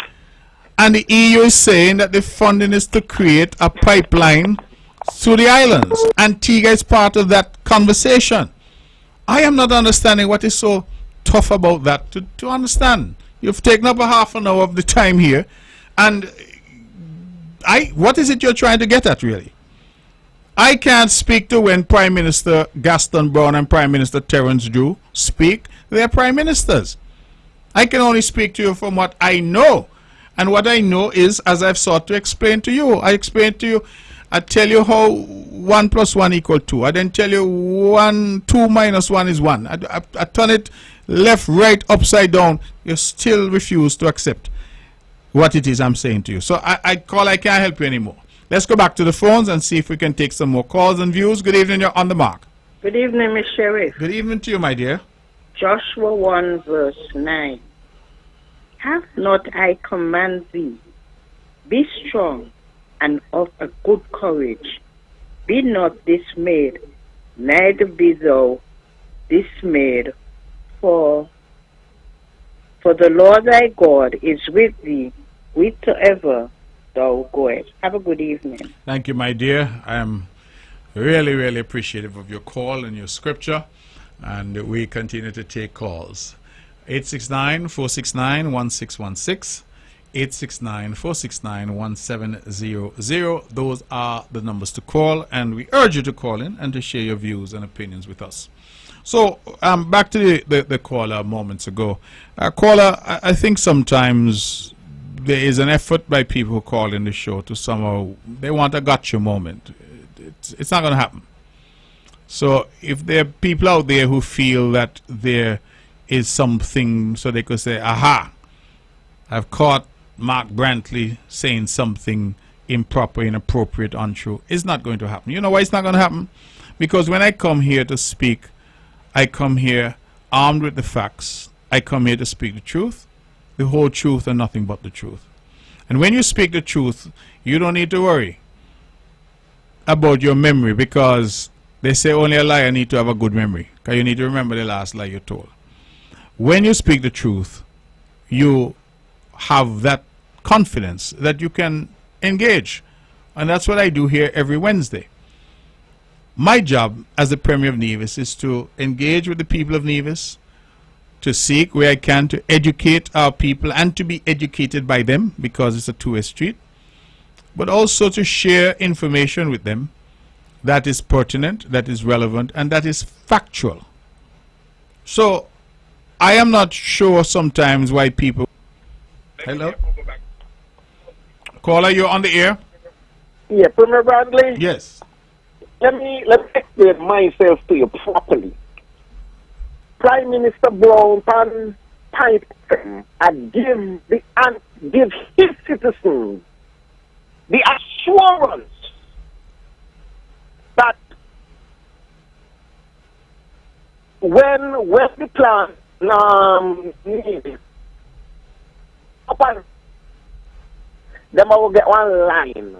and the EU is saying that the funding is to create a pipeline through the islands. Antigua is part of that conversation. I am not understanding what is so tough about that to understand. You've taken up a half an hour of the time here, and what is it you're trying to get at, really? I can't speak to when Prime Minister Gaston Brown and Prime Minister Terence Drew speak. They're Prime Ministers. I can only speak to you from what I know. And what I know is, as I've sought to explain to you, I tell you how 1 + 1 = 2. I then tell you 2 - 1 is 1. I turn it left, right, upside down. You still refuse to accept what it is I'm saying to you. So I can't help you anymore. Let's go back to the phones and see if we can take some more calls and views. Good evening, you're on the mark.
Good evening, Miss Sheriff.
Good evening to you, my dear.
Joshua 1 verse 9. Have not I command thee? Be strong and of a good courage. Be not dismayed, neither be thou dismayed, for the Lord thy God is with thee whithersoever thou goest. Have a good evening.
Thank you, my dear. I am really, really appreciative of your call and your scripture, and we continue to take calls. 869-469-1616, 869-469-1700. Those are the numbers to call, and we urge you to call in and to share your views and opinions with us. So, back to the caller moments ago. Caller, I think sometimes there is an effort by people who call in the show to somehow, they want a gotcha moment. It's not going to happen. So, if there are people out there who feel that there is something so they could say, aha, I've caught Mark Brantley saying something improper, inappropriate, untrue, it's not going to happen. You know why it's not going to happen? Because when I come here to speak, I come here armed with the facts. I come here to speak the truth, the whole truth, and nothing but the truth. And when you speak the truth, you don't need to worry about your memory, because they say only a liar need to have a good memory, because you need to remember the last lie you told. When you speak the truth, you have that confidence that you can engage. And that's what I do here every Wednesday. My job as the Premier of Nevis is to engage with the people of Nevis, to seek where I can to educate our people and to be educated by them, because it's a two-way street, but also to share information with them that is pertinent, that is relevant, and that is factual. So I am not sure sometimes why people... Hello? Caller, you're on the air?
Yeah, Premier Bradley?
Yes.
Let me explain myself to you properly. Prime Minister Brown, pan type and give his citizens the assurance that when the plan needed, upon them will get one line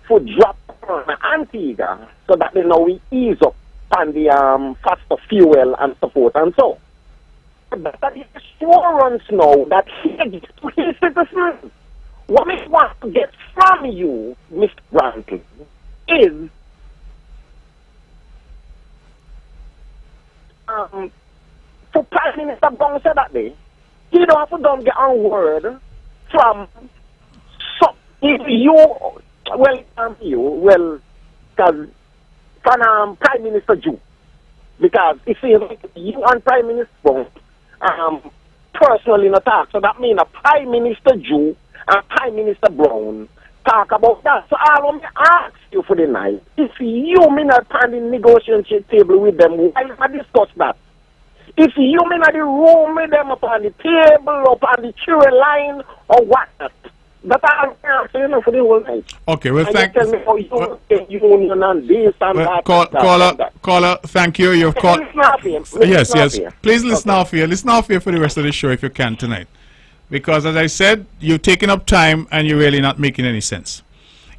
for drop on Antigua so that they know we ease up on the faster fuel and so forth and so. But the assurance now that he gives to his citizens. What we want to get from you, Mr. Brantley, is for Prime Minister Brown said that day, he don't have to don't get on word from because from Prime Minister Jew. Because it seems like you and Prime Minister Brown personally in a talk. So that means a Prime Minister Jew and Prime Minister Brown talk about that. So I want to ask you for the night, if you may not on the negotiation table with them, why not discuss that? If you may not the room with them upon the table, upon the chair line, or what? That I'm asking for the whole night.
Okay, well, thank
you. Tell me how you union and this and that.
Caller, thank you. You've called. Yes. Please listen off here. Listen off here for the rest of the show if you can tonight. Because as I said, you're taking up time and you're really not making any sense.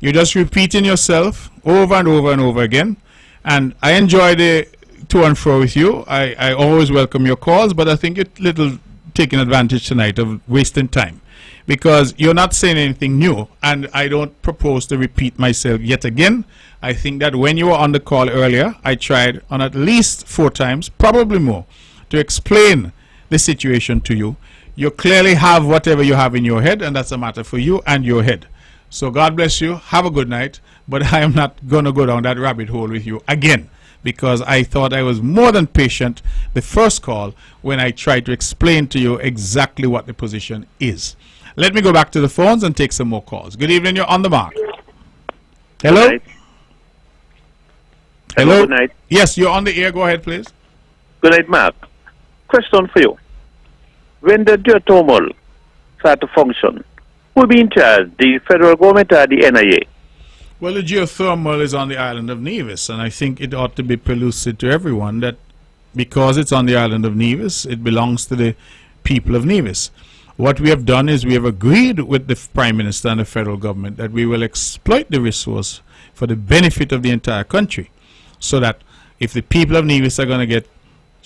You're just repeating yourself over and over and over again. And I enjoy the to and fro with you. I always welcome your calls, but I think you're little taking advantage tonight of wasting time. Because you're not saying anything new, and I don't propose to repeat myself yet again. I think that when you were on the call earlier, I tried on at least 4 times, probably more, to explain the situation to you. You clearly have whatever you have in your head, and that's a matter for you and your head. So God bless you. Have a good night. But I am not going to go down that rabbit hole with you again, because I thought I was more than patient the first call when I tried to explain to you exactly what the position is. Let me go back to the phones and take some more calls. Good evening. You're on the mark. Hello?
Good night. Hello? Good night.
Yes, you're on the air. Go ahead, please.
Good night, Mark. Question for you. When the geothermal start to function, who will be in charge, the federal government or the NIA?
Well, the geothermal is on the island of Nevis, and I think it ought to be pellucid to everyone that because it's on the island of Nevis, it belongs to the people of Nevis. What we have done is we have agreed with the Prime Minister and the federal government that we will exploit the resource for the benefit of the entire country, so that if the people of Nevis are going to get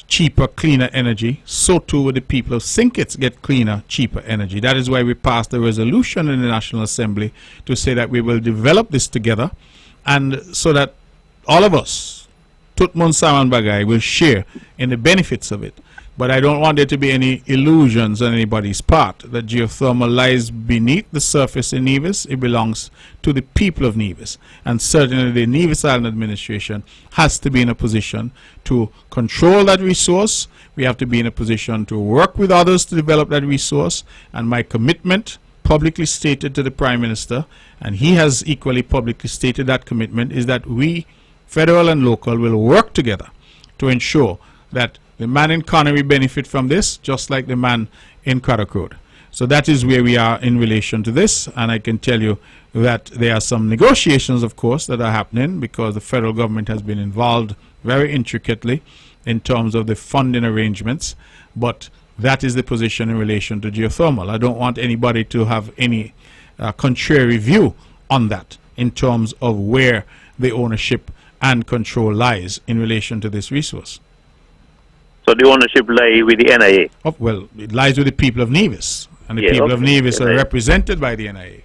cheaper, cleaner energy, so too will the people of St. Kitts get cleaner, cheaper energy. That is why we passed a resolution in the National Assembly to say that we will develop this together, and so that all of us, Tutmun Saman Bagay, will share in the benefits of it. But I don't want there to be any illusions on anybody's part that geothermal lies beneath the surface in Nevis. It belongs to the people of Nevis. And certainly the Nevis Island administration has to be in a position to control that resource. We have to be in a position to work with others to develop that resource. And my commitment, publicly stated to the Prime Minister, and he has equally publicly stated that commitment, is that we, federal and local, will work together to ensure that the man in Connery benefit from this, just like the man in Craddock Road. So that is where we are in relation to this, and I can tell you that there are some negotiations, of course, that are happening because the federal government has been involved very intricately in terms of the funding arrangements, but that is the position in relation to geothermal. I don't want anybody to have any contrary view on that in terms of where the ownership and control lies in relation to this resource.
So the ownership lies with the NIA?
Oh, well, it lies with the people of Nevis, and the people of Nevis are represented by the NIA.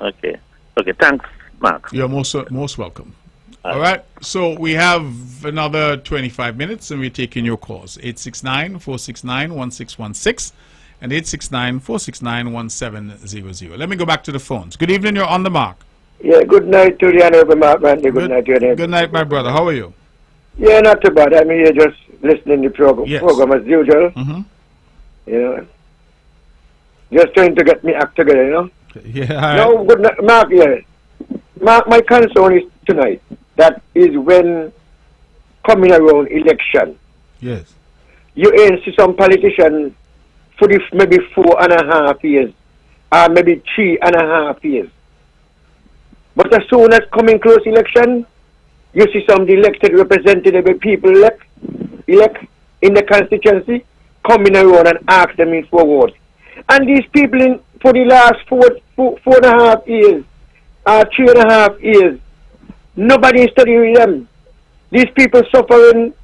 Okay. Okay, thanks, Mark.
You're most welcome. All right, so we have another 25 minutes, and we're taking your calls. 869-469-1616 and 869-469-1700. Let me go back to the phones. Good evening, you're on the mark.
Yeah, good night to the Honorable Mark Brantley. Good night to you.
Good night, my brother. How are you?
Yeah, not too bad. I'm here just listening to the program as usual.
Mm-hmm.
You know, just trying to get me act together, you know.
Yeah.
No, good night, Mark. Yeah, Mark. My concern is tonight. That is when coming around election.
Yes.
you ain't see some politician for this maybe 4.5 years, or maybe 3.5 years. But as soon as coming close election, you see some elected representative people elect in the constituency coming around and ask them in forward. And these people for the last 4.5 years, 3.5 years, nobody is studying them. These people suffering,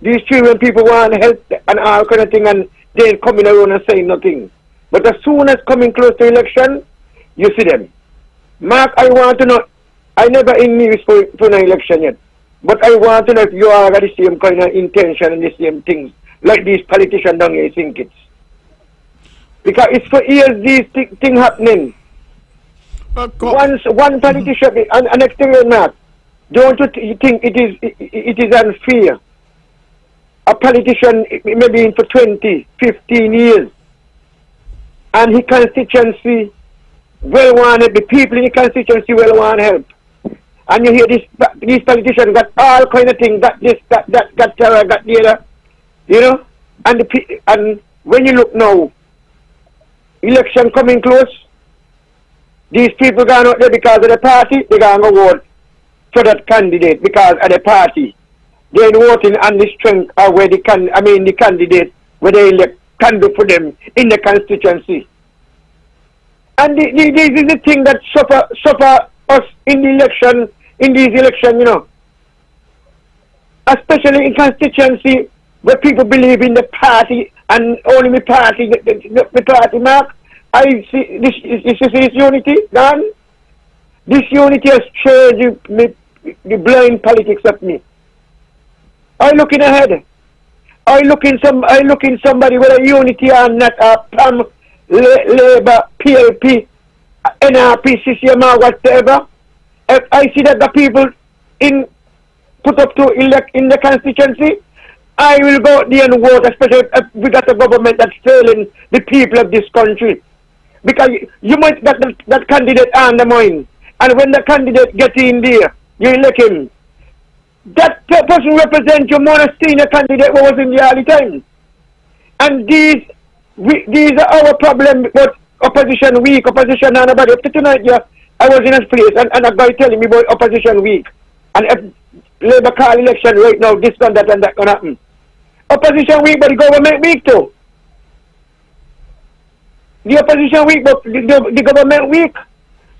these children, people want help and all kind of thing, and they ain't coming around and saying nothing. But as soon as coming close to election, you see them. Mark, I want to know, I never in news for an election yet, but I want to know if you are the same kind of intention and the same things, like these politicians down here think it's. Because it's for years these things happening. One politician, an exterior Mark, don't you think it is unfair? A politician maybe in for 20, 15 years, and his constituency well wanted, the people in the constituency well want help. And you hear these politicians got all kind of things, got this, got terror, got the other, you know? And when you look now, election coming close, these people gone out there because of the party, they gonna go vote for that candidate because of the party. They ain't voting on the strength of where the candidate where they elect can do for them in the constituency. And this is the thing that suffer us in the election, in these elections, you know. Especially in constituency where people believe in the party and only the party, the party Mark. I see this unity gone. This unity has changed the blind politics of me. I looking ahead. I looking somebody whether unity or not, PAM, Labour, PLP, NRP, CCM or whatever. If I see that the people put up to elect in the constituency, I will go out there and vote, especially if we got a government that's failing the people of this country. Because you might get that candidate on the mind, and when the candidate get in there, you elect him. That person represents your more senior candidate who was in there all the time. And these are our problem, but opposition weak, opposition and nobody. Up to tonight, yeah, I was in a place and a guy telling me about opposition weak. And if Labour call election right now, this and that gonna happen. Opposition weak, but the government weak too. The opposition weak, but the government weak.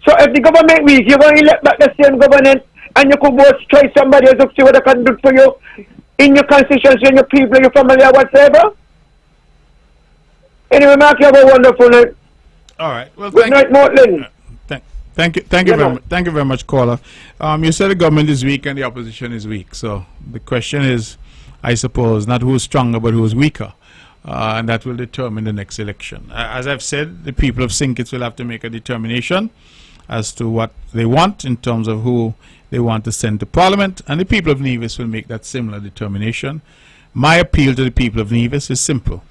So if the government weak, you're going to elect back the same government, and you could both try somebody else to see what they can do for you in your constituency, in your people, your family, or whatever. Anyway, Mark, you have a wonderful night.
All right. Well,
good night, Mortland.
Thank you very much, caller. You said the government is weak and the opposition is weak. So the question is, I suppose, not who's stronger, but who's weaker. And that will determine the next election. As I've said, the people of St. Kitts will have to make a determination as to what they want in terms of who they want to send to Parliament, and the people of Nevis will make that similar determination. My appeal to the people of Nevis is simple.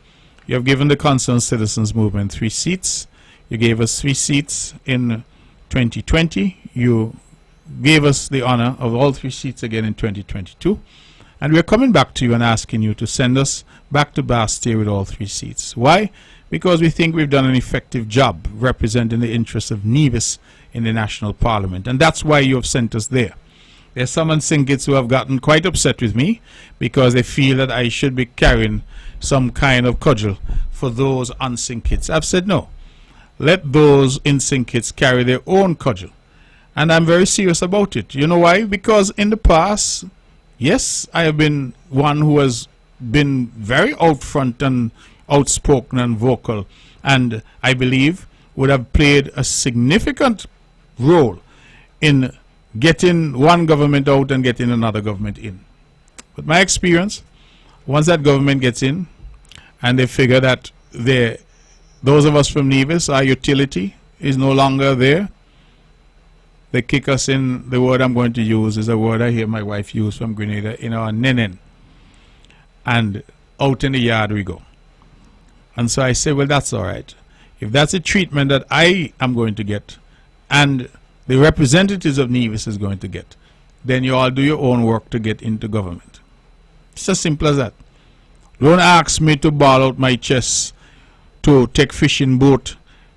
You have given the Concerned Citizens Movement 3 seats. You gave us 3 seats in 2020. You gave us the honor of all 3 seats again in 2022. And we're coming back to you and asking you to send us back to Bastia with all 3 seats. Why? Because we think we've done an effective job representing the interests of Nevis in the National Parliament. And that's why you have sent us there. There's some in St. Kitts who have gotten quite upset with me because they feel that I should be carrying some kind of cudgel for those on St. Kitts. I've said no. Let those in St. Kitts carry their own cudgel. And I'm very serious about it. You know why? Because in the past, yes, I have been one who has been very out front and outspoken and vocal, and I believe would have played a significant role in getting one government out and getting another government in. But my experience, once that government gets in and they figure that those of us from Nevis, our utility is no longer there, they kick us in. The word I'm going to use is a word I hear my wife use from Grenada, in our nenen. And out in the yard we go. And so I say, well, that's all right. If that's a treatment that I am going to get and the representatives of Nevis is going to get, then you all do your own work to get into government. It's as simple as that. Don't ask me to ball out my chest, to take fishing boat,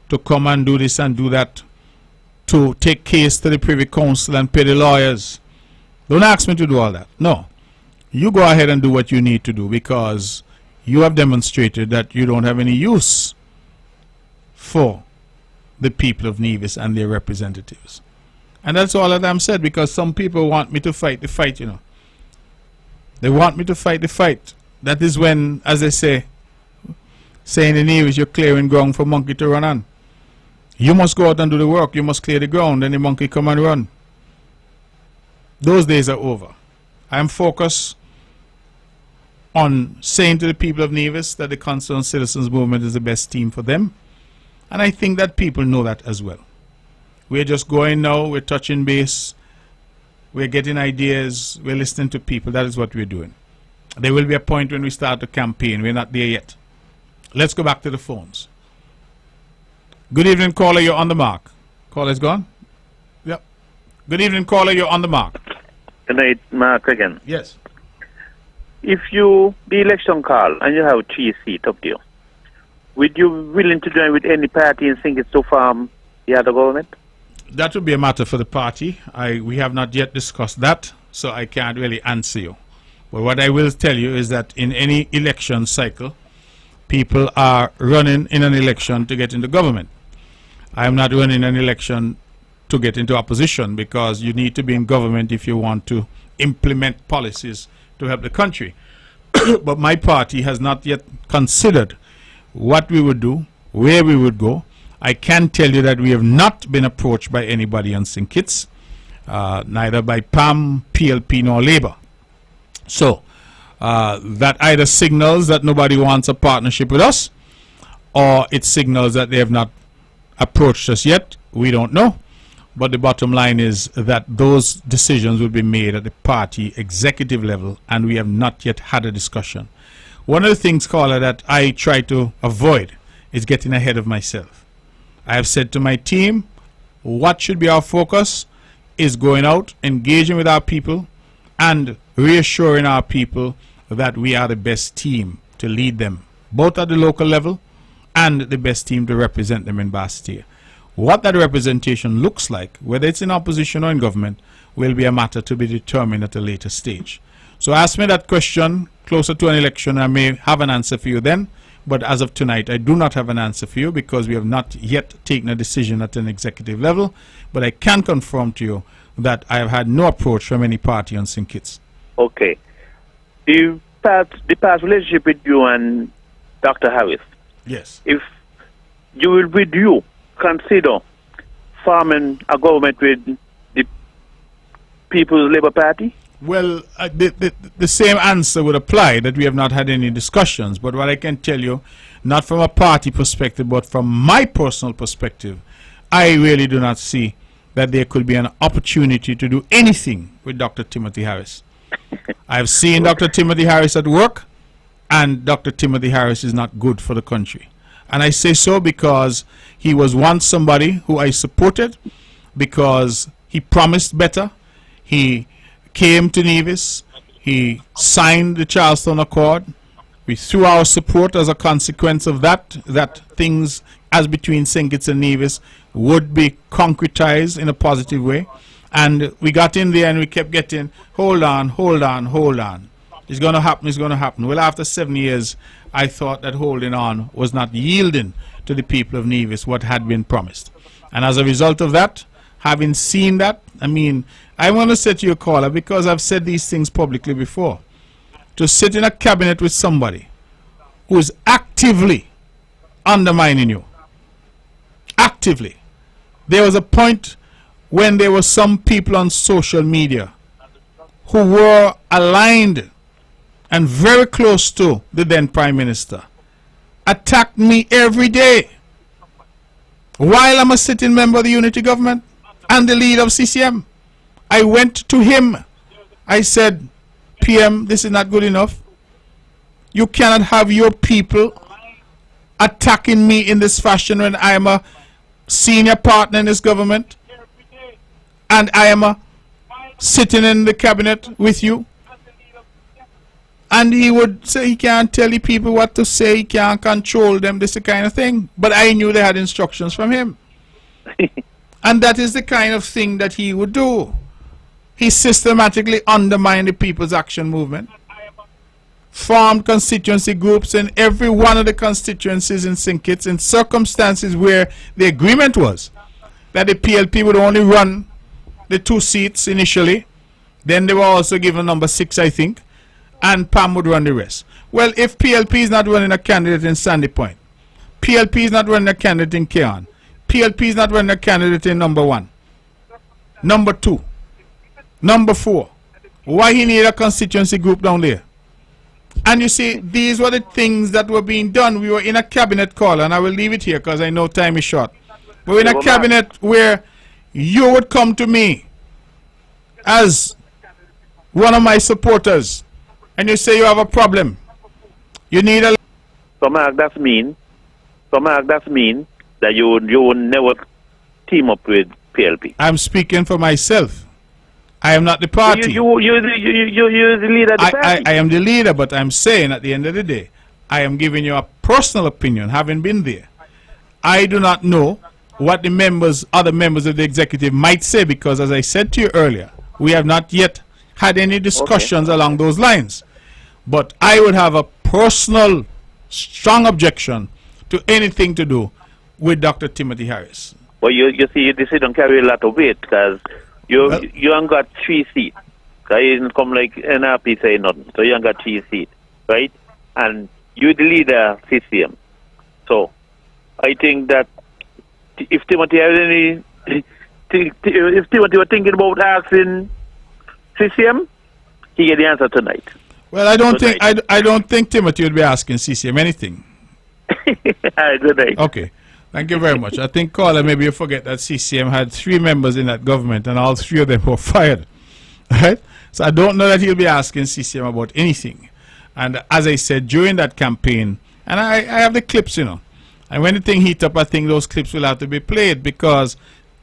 to come and do this and do that, to take case to the Privy Council and pay the lawyers. Don't ask me to do all that. No. You go ahead and do what you need to do, because you have demonstrated that you don't have any use for the people of Nevis and their representatives. And that's all that I'm said, because some people want me to fight the fight, you know. They want me to fight the fight. That is when, as they say in the Nevis, you're clearing ground for monkey to run on. You must go out and do the work. You must clear the ground, then the monkey come and run. Those days are over. I am focused on saying to the people of Nevis that the Concerned Citizens Movement is the best team for them. And I think that people know that as well. We're just going now, we're touching base, we're getting ideas, we're listening to people. That is what we're doing. There will be a point when we start the campaign. We're not there yet. Let's go back to the phones. Good evening, caller. You're on the mark. Caller's gone? Yep. Good evening, caller. You're on the mark.
Good night, Mark, again.
Yes.
If the election call and you have 3 seats up there, would you willing to join with any party and think it's to farm the other government?
That would be a matter for the party. We have not yet discussed that, so I can't really answer you. But what I will tell you is that in any election cycle, people are running in an election to get into government. I am not running an election to get into opposition, because you need to be in government if you want to implement policies to help the country. But my party has not yet considered what we would do, where we would go. I can tell you that we have not been approached by anybody on St. Kitts, neither by PAM, PLP, nor Labour. So that either signals that nobody wants a partnership with us, or it signals that they have not approached us yet. We don't know. But the bottom line is that those decisions will be made at the party executive level, and we have not yet had a discussion. One of the things, caller, that I try to avoid is getting ahead of myself. I have said to my team, what should be our focus is going out, engaging with our people, and reassuring our people that we are the best team to lead them, both at the local level and the best team to represent them in Bastille. What that representation looks like, whether it's in opposition or in government, will be a matter to be determined at a later stage. So ask me that question closer to an election. I may have an answer for you then, but as of tonight, I do not have an answer for you, because we have not yet taken a decision at an executive level. But I can confirm to you that I have had no approach from any party on St. Kitts.
Okay. The past relationship with you and Dr. Harris.
Yes.
If you will, with you, consider forming a government with the People's Labour Party?
Well, the same answer would apply, that we have not had any discussions. But what I can tell you, not from a party perspective, but from my personal perspective, I really do not see that there could be an opportunity to do anything with Dr. Timothy Harris. I've seen Dr. Timothy Harris at work, and Dr. Timothy Harris is not good for the country. And I say so because he was once somebody who I supported, because he promised better. He came to Nevis. He signed the Charleston Accord. We threw our support as a consequence of that things as between St. Kitts and Nevis would be concretized in a positive way. And we got in there and we kept getting, hold on. It's going to happen. Well, after 7 years, I thought that holding on was not yielding to the people of Nevis what had been promised. And as a result of that, having seen that, I want to say to your caller, because I've said these things publicly before, to sit in a cabinet with somebody who is actively undermining you. Actively. There was a point when there were some people on social media who were aligned and very close to the then Prime Minister, attacked me every day while I'm a sitting member of the unity government and the leader of CCM. I went to him. I said, PM, this is not good enough. You cannot have your people attacking me in this fashion when I am a senior partner in this government and I am sitting in the cabinet with you. And he would say he can't tell the people what to say, he can't control them, this the kind of thing. But I knew they had instructions from him. And that is the kind of thing that he would do. He systematically undermined the People's Action Movement, formed constituency groups in every one of the constituencies in St. Kitts in circumstances where the agreement was that the PLP would only run the 2 seats initially. Then they were also given number 6, I think, and Pam would run the rest. Well, if PLP is not running a candidate in Sandy Point, PLP is not running a candidate in Keon, PLP is not running a candidate in number 1, number 2, number 4, why he need a constituency group down there? And you see, these were the things that were being done. We were in a cabinet call, and I will leave it here because I know time is short. We were in a cabinet where you would come to me as one of my supporters, and you say you have a problem. You need a...
So Mark, that's mean. That you would never team up with PLP.
I'm speaking for myself. I am not the party.
You're the leader of the party.
I am the leader, but I'm saying at the end of the day, I am giving you a personal opinion, having been there. I do not know what the other members of the executive might say, because as I said to you earlier, we have not yet had any discussions along those lines. But I would have a personal, strong objection to anything to do with Dr. Timothy Harris.
Well, you see, your decision carry a lot of weight, because you ain't got 3 seats. Because you didn't come like NRP say nothing. So you ain't got 3 seats, right? And you're the leader of CCM. So I think that if Timothy has any... if Timothy were thinking about asking CCM, he get the answer tonight.
Well, I don't think Timothy would be asking CCM anything.
Good night.
Okay. Thank you very much. I think, caller, maybe you forget that CCM had 3 members in that government and all 3 of them were fired. Right? So I don't know that he'll be asking CCM about anything. And as I said, during that campaign, and I have the clips, you know, and when the thing heat up, I think those clips will have to be played, because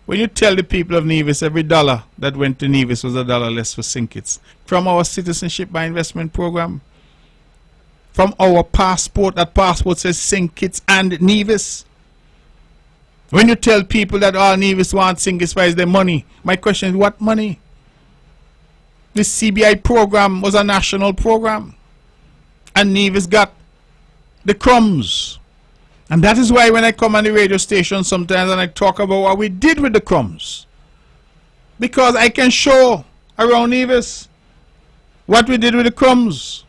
when you tell the people of Nevis every dollar that went to Nevis was $1 less for St. Kitts, from our citizenship by investment program, from our passport, that passport says St. Kitts and Nevis. When you tell people that all Nevis want St. Kitts is their money, my question is, what money? This CBI program was a national program, and Nevis got the crumbs. And that is why when I come on the radio station sometimes and I talk about what we did with the crumbs, because I can show around Nevis what we did with the crumbs.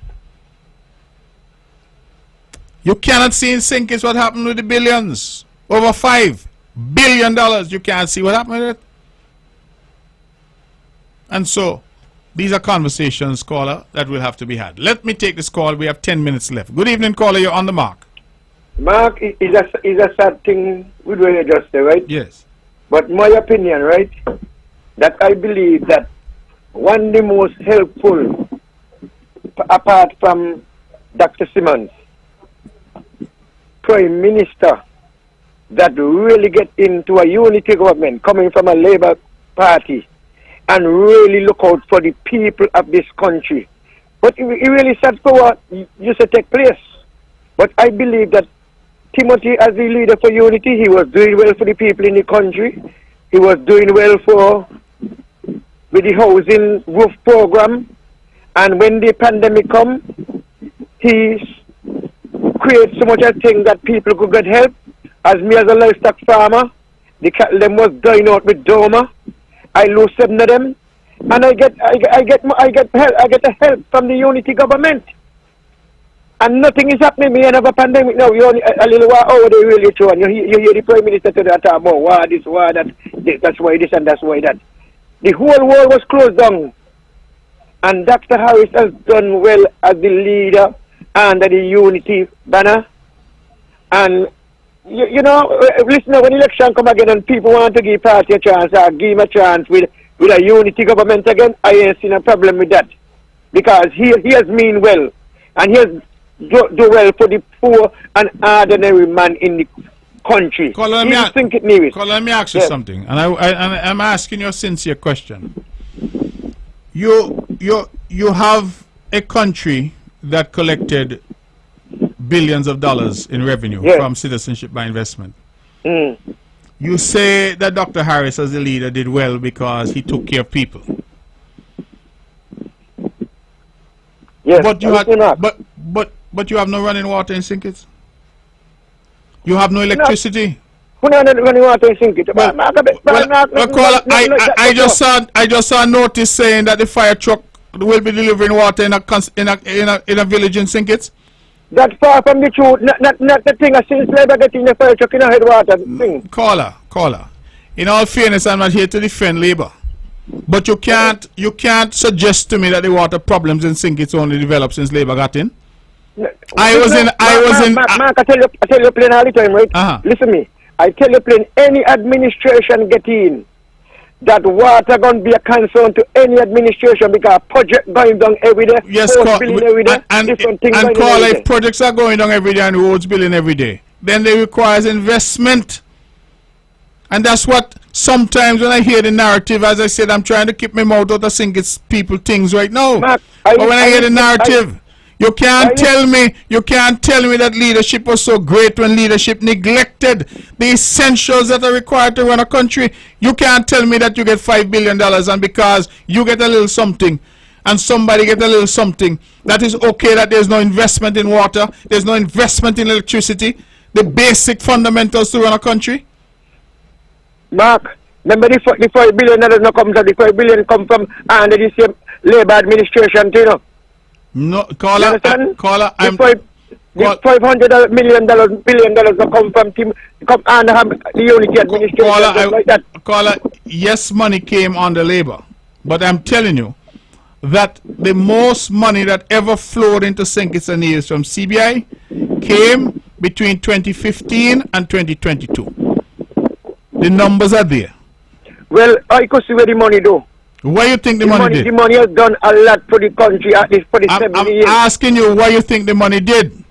You cannot see in St. Kitts what happened with the billions. Over $5 billion. You can't see what happened with it. And so, these are conversations, caller, that will have to be had. Let me take this call. We have 10 minutes left. Good evening, caller. You're on the mark.
Mark, is a sad thing with what you just said, right?
Yes.
But my opinion, right, that I believe that one of the most helpful, apart from Dr. Simmons, Prime Minister, that really get into a unity government coming from a Labour Party and really look out for the people of this country. But it really sad for what used to take place. But I believe that Timothy, as the leader for unity, he was doing well for the people in the country. He was doing well with the housing roof program. And when the pandemic come, he created so much a thing that people could get help. As me as a livestock farmer, the cattle them was dying out with Doma. I lose 7 of them, and I get help from the unity government. And nothing is happening. We have a pandemic now. You only a little while over they really true. And you hear the Prime Minister to that about why this, why that, that's why this and that's why that. The whole world was closed down. And Dr. Harris has done well as the leader under the unity banner. And you know, listen, when election come again and people want to give party a chance or give him a chance with a unity government again, I ain't seen a problem with that. Because he has mean well. And he has do well for the poor and ordinary man in the country.
Let me ask you something. And I'm asking you a sincere question. You have a country that collected billions of dollars in revenue
Yes.
from citizenship by investment.
Mm.
You say that Dr. Harris as a leader did well because he took care of people.
Yes,
But you
listen up.
but you have no running water in St. Kitts. You have no electricity.
Who know that running water in St. Kitts?
Well, caller, I just saw a notice saying that the fire truck will be delivering water in a village in St. Kitts.
That's far from the truth. Not the thing. Since Labour getting the fire truck in a headwater thing.
Caller. In all fairness, I'm not here to defend Labour. But you can't suggest to me that the water problems in St. Kitts only developed since Labour got in.
Mark, I tell you plain all the time, right? Listen me. I tell you plain, any administration get in, that water going to be a concern to any administration because project going down every day.
Yes,
different things
and
going on every
if
day.
projects are going down every day and roads building every day, then they requires investment. And that's what sometimes when I hear the narrative, as I said, I'm trying to keep my mouth out of St. Kitts people things right now.
Mark,
but when I hear the narrative, you can't tell me that leadership was so great when leadership neglected the essentials that are required to run a country. You can't tell me that you get $5 billion and because you get a little something and somebody get a little something, that is okay that there's no investment in water, there's no investment in electricity, the basic fundamentals to run a country.
Mark, remember the $5 billion not come from the $5 billion come from under the same Labour administration, you know.
No, caller, I'm.
$500 billion that come from under the unity administration. Like that.
Caller, yes, money came under Labour, but I'm telling you that the most money that ever flowed into St. Kitts and Nevis from CBI came between 2015 and 2022. The numbers are there.
Well, I could see where the money do.
Why you think the money did?
The money has done a lot for the country at least for the 70 years.
I'm asking you why you think the money did.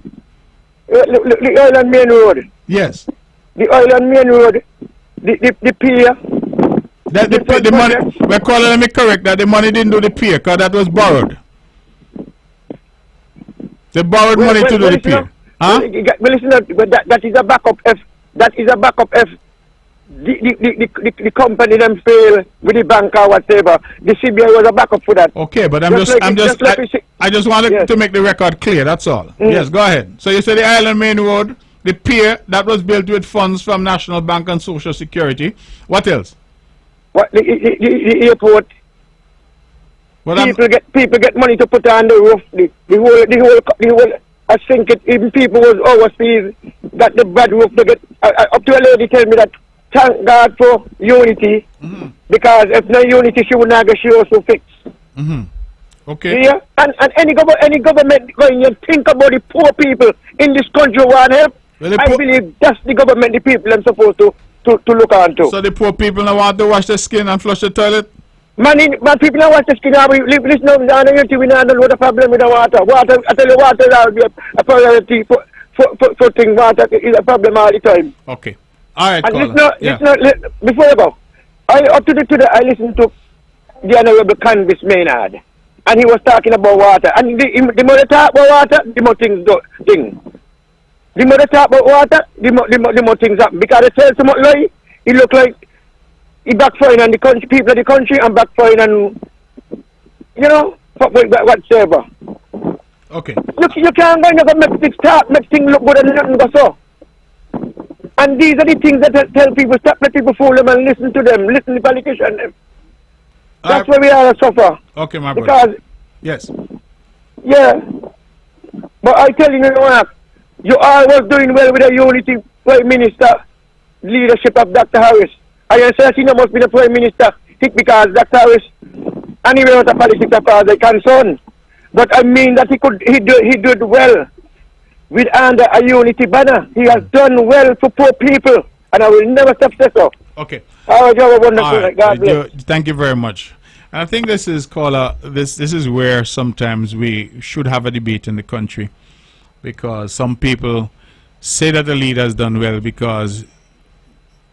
The Island Main Road.
Yes.
The Island Main Road. The pier.
The money. We're calling. Let me correct that. The money didn't do the pier because that was borrowed. They borrowed money to do the pier.
Well, listen, that is a backup F. That is a backup F. The company them fail with the bank or whatever. The CBI was a backup for that.
Okay, but I just wanted to make the record clear. That's all. Yes, go ahead. So you said the Island Main Road, the pier that was built with funds from National Bank and Social Security. What else?
What the airport?
Well,
people get money to put on the roof. The whole. I think even people was overseas that the bad roof they get. Up to a lady tell me that. Thank God for unity, because if no unity, she would not get she also fixed.
Okay.
Yeah, and any government going to think about the poor people in this country who want help. Well, I believe that's the government, the people, I'm supposed to look onto.
So the poor people now want to wash their skin and flush the toilet.
Man, people now wash their skin. We listen to the unity. We don't know the problem with the water. Water, I tell you, water will be a priority for things. Water is a problem all the time.
Okay. All right,
and before you go, up to the I listened to the Honorable Canvas Maynard, and he was talking about water. And the more they talk about water, the more things do thing. The more they talk about water, the more things happen. Because they tell so much lie, it look like he backfiring on the country, people of the country, and backfiring on, whatsoever.
Okay.
You can't go and make things look good and nothing go so. And these are the things that tell people, stop let people fool them and listen to them, listen to politicians. That's where we are suffer.
Okay, my brother.
Because,
yes.
Yeah. But I tell you, you always doing well with the unity Prime Minister leadership of Dr. Harris. I say he must be the Prime Minister because Dr. Harris, anyway, was a politics as far as I'm concerned. But I mean that he did well. With under a unity banner, he has done well for poor people, and I will never stop saying so.
Okay.
Oh, you have a wonderful night. God bless.
Thank you very much. And I think this is this is where sometimes we should have a debate in the country, because some people say that the leader has done well because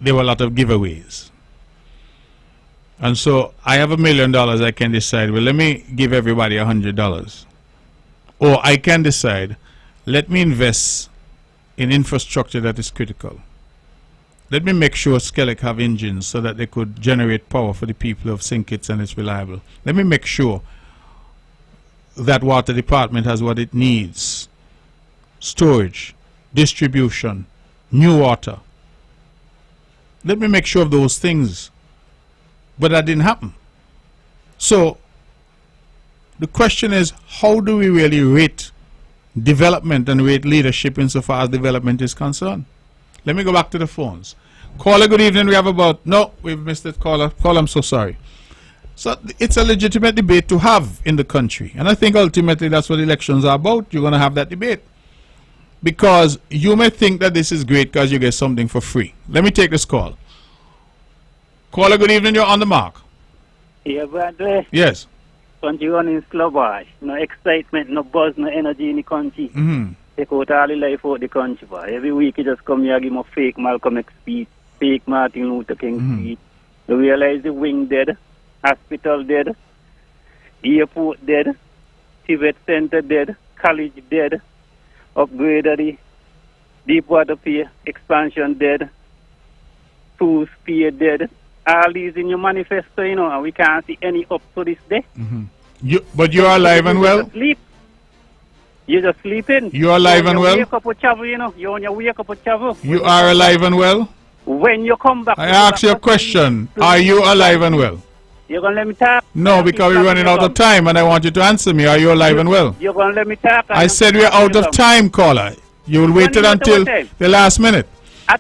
there were a lot of giveaways. And so I have $1 million. I can decide, well, let me give everybody $100. Or I can decide, let me invest in infrastructure that is critical. Let me make sure Skellig have engines so that they could generate power for the people of St. Kitts and it's reliable. Let me make sure that water department has what it needs. Storage, distribution, new water. Let me make sure of those things. But that didn't happen. So the question is, how do we really rate development and rate leadership insofar as development is concerned? Let me go back to the phones. Caller, good evening. We have about... No, we've missed it, caller. Caller, I'm so sorry. So it's a legitimate debate to have in the country. And I think ultimately that's what elections are about. You're going to have that debate. Because you may think that this is great because you get something for free. Let me take this call. Caller, good evening. You're on the mark.
Yeah, Brantley.
Yes.
Country running slow, boy. No excitement, no buzz, no energy in the country. Take out all the life out the country, boy. Every week you just come here and give me fake Malcolm X speech, fake Martin Luther King speech. You realize the wing dead, hospital dead, airport dead, Tibet Center dead, college dead, upgrade of the deep water pier, expansion dead, schools pier dead. All these in your manifesto, you know, and we can't see any up to this day.
But you're alive and well?
Sleep. You're just sleeping.
You're alive and well?
Wake up with travel, you know. You're on your wake up with travel.
You are alive and well?
When you come back.
I ask you a question. Are you alive and well?
You're going to let me talk?
No, because we're running out of time and I want you to answer me. Are you alive and well?
You're going to let me talk?
I said we're out of time, caller. You waited until the last minute.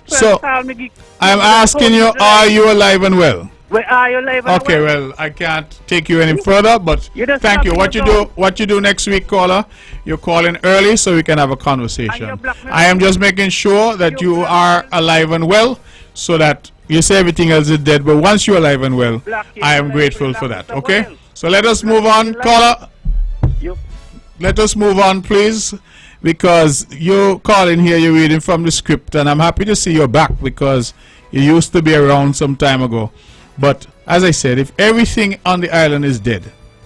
So, I'm asking you, are you alive and well?
Well, are you alive and well?
Okay, well, I can't take you any further, but thank you. What you do next week, caller, you're calling early so we can have a conversation. I am just making sure that you are alive and well so that you say everything else is dead, but once you're alive and well, I am grateful for that, okay? So let us move on, caller. Let us move on, please, because you calling here, you're reading from the script, and I'm happy to see you're back because you used to be around some time ago. But as I said, if everything on the island is dead,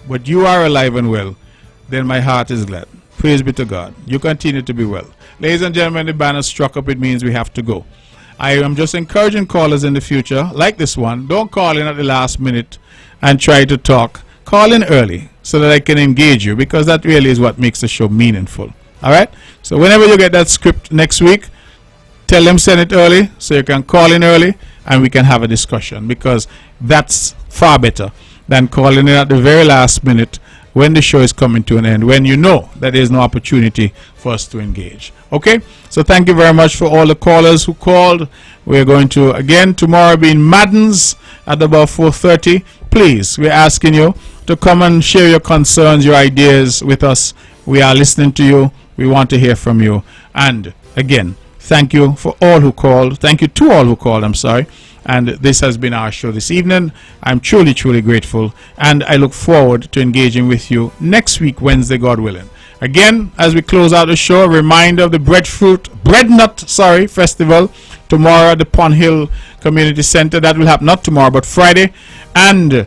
but you are alive and well, then my heart is glad. Praise be to God. You continue to be well. Ladies and gentlemen, the banner struck up. It means we have to go. I am just encouraging callers in the future, like this one, don't call in at the last minute and try to talk. Call in early so that I can engage you, because that really is what makes the show meaningful. All right? So whenever you get that script next week, tell them send it early so you can call in early and we can have a discussion, because that's far better than calling in at the very last minute when the show is coming to an end, when you know that there's no opportunity for us to engage. Okay? So thank you very much for all the callers who called. We're going to, again, tomorrow be in Madden's at about 4:30. Please, we're asking you to come and share your concerns, your ideas with us. We are listening to you. We want to hear from you. And again, thank you for all who called. Thank you to all who called, I'm sorry. And this has been our show this evening. I'm truly, truly grateful. And I look forward to engaging with you next week, Wednesday, God willing. Again, as we close out the show, a reminder of the Breadnut Festival tomorrow at the Pond Hill Community Center. That will happen not tomorrow, but Friday. And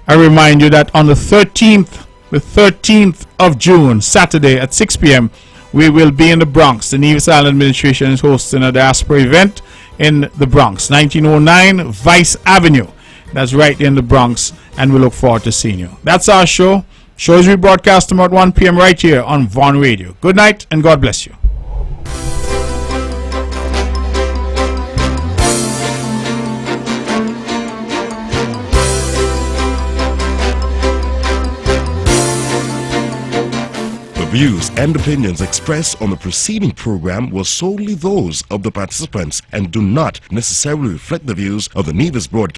I remind you that on the 13th of June, Saturday at 6 p.m., we will be in the Bronx. The Nevis Island Administration is hosting a diaspora event in the Bronx, 1909 Vice Avenue. That's right in the Bronx, and we look forward to seeing you. That's our show. Show is rebroadcast tomorrow at 1 p.m. right here on Von Radio. Good night, and God bless you.
The views and opinions expressed on the preceding program were solely those of the participants and do not necessarily reflect the views of the Nevis broadcast.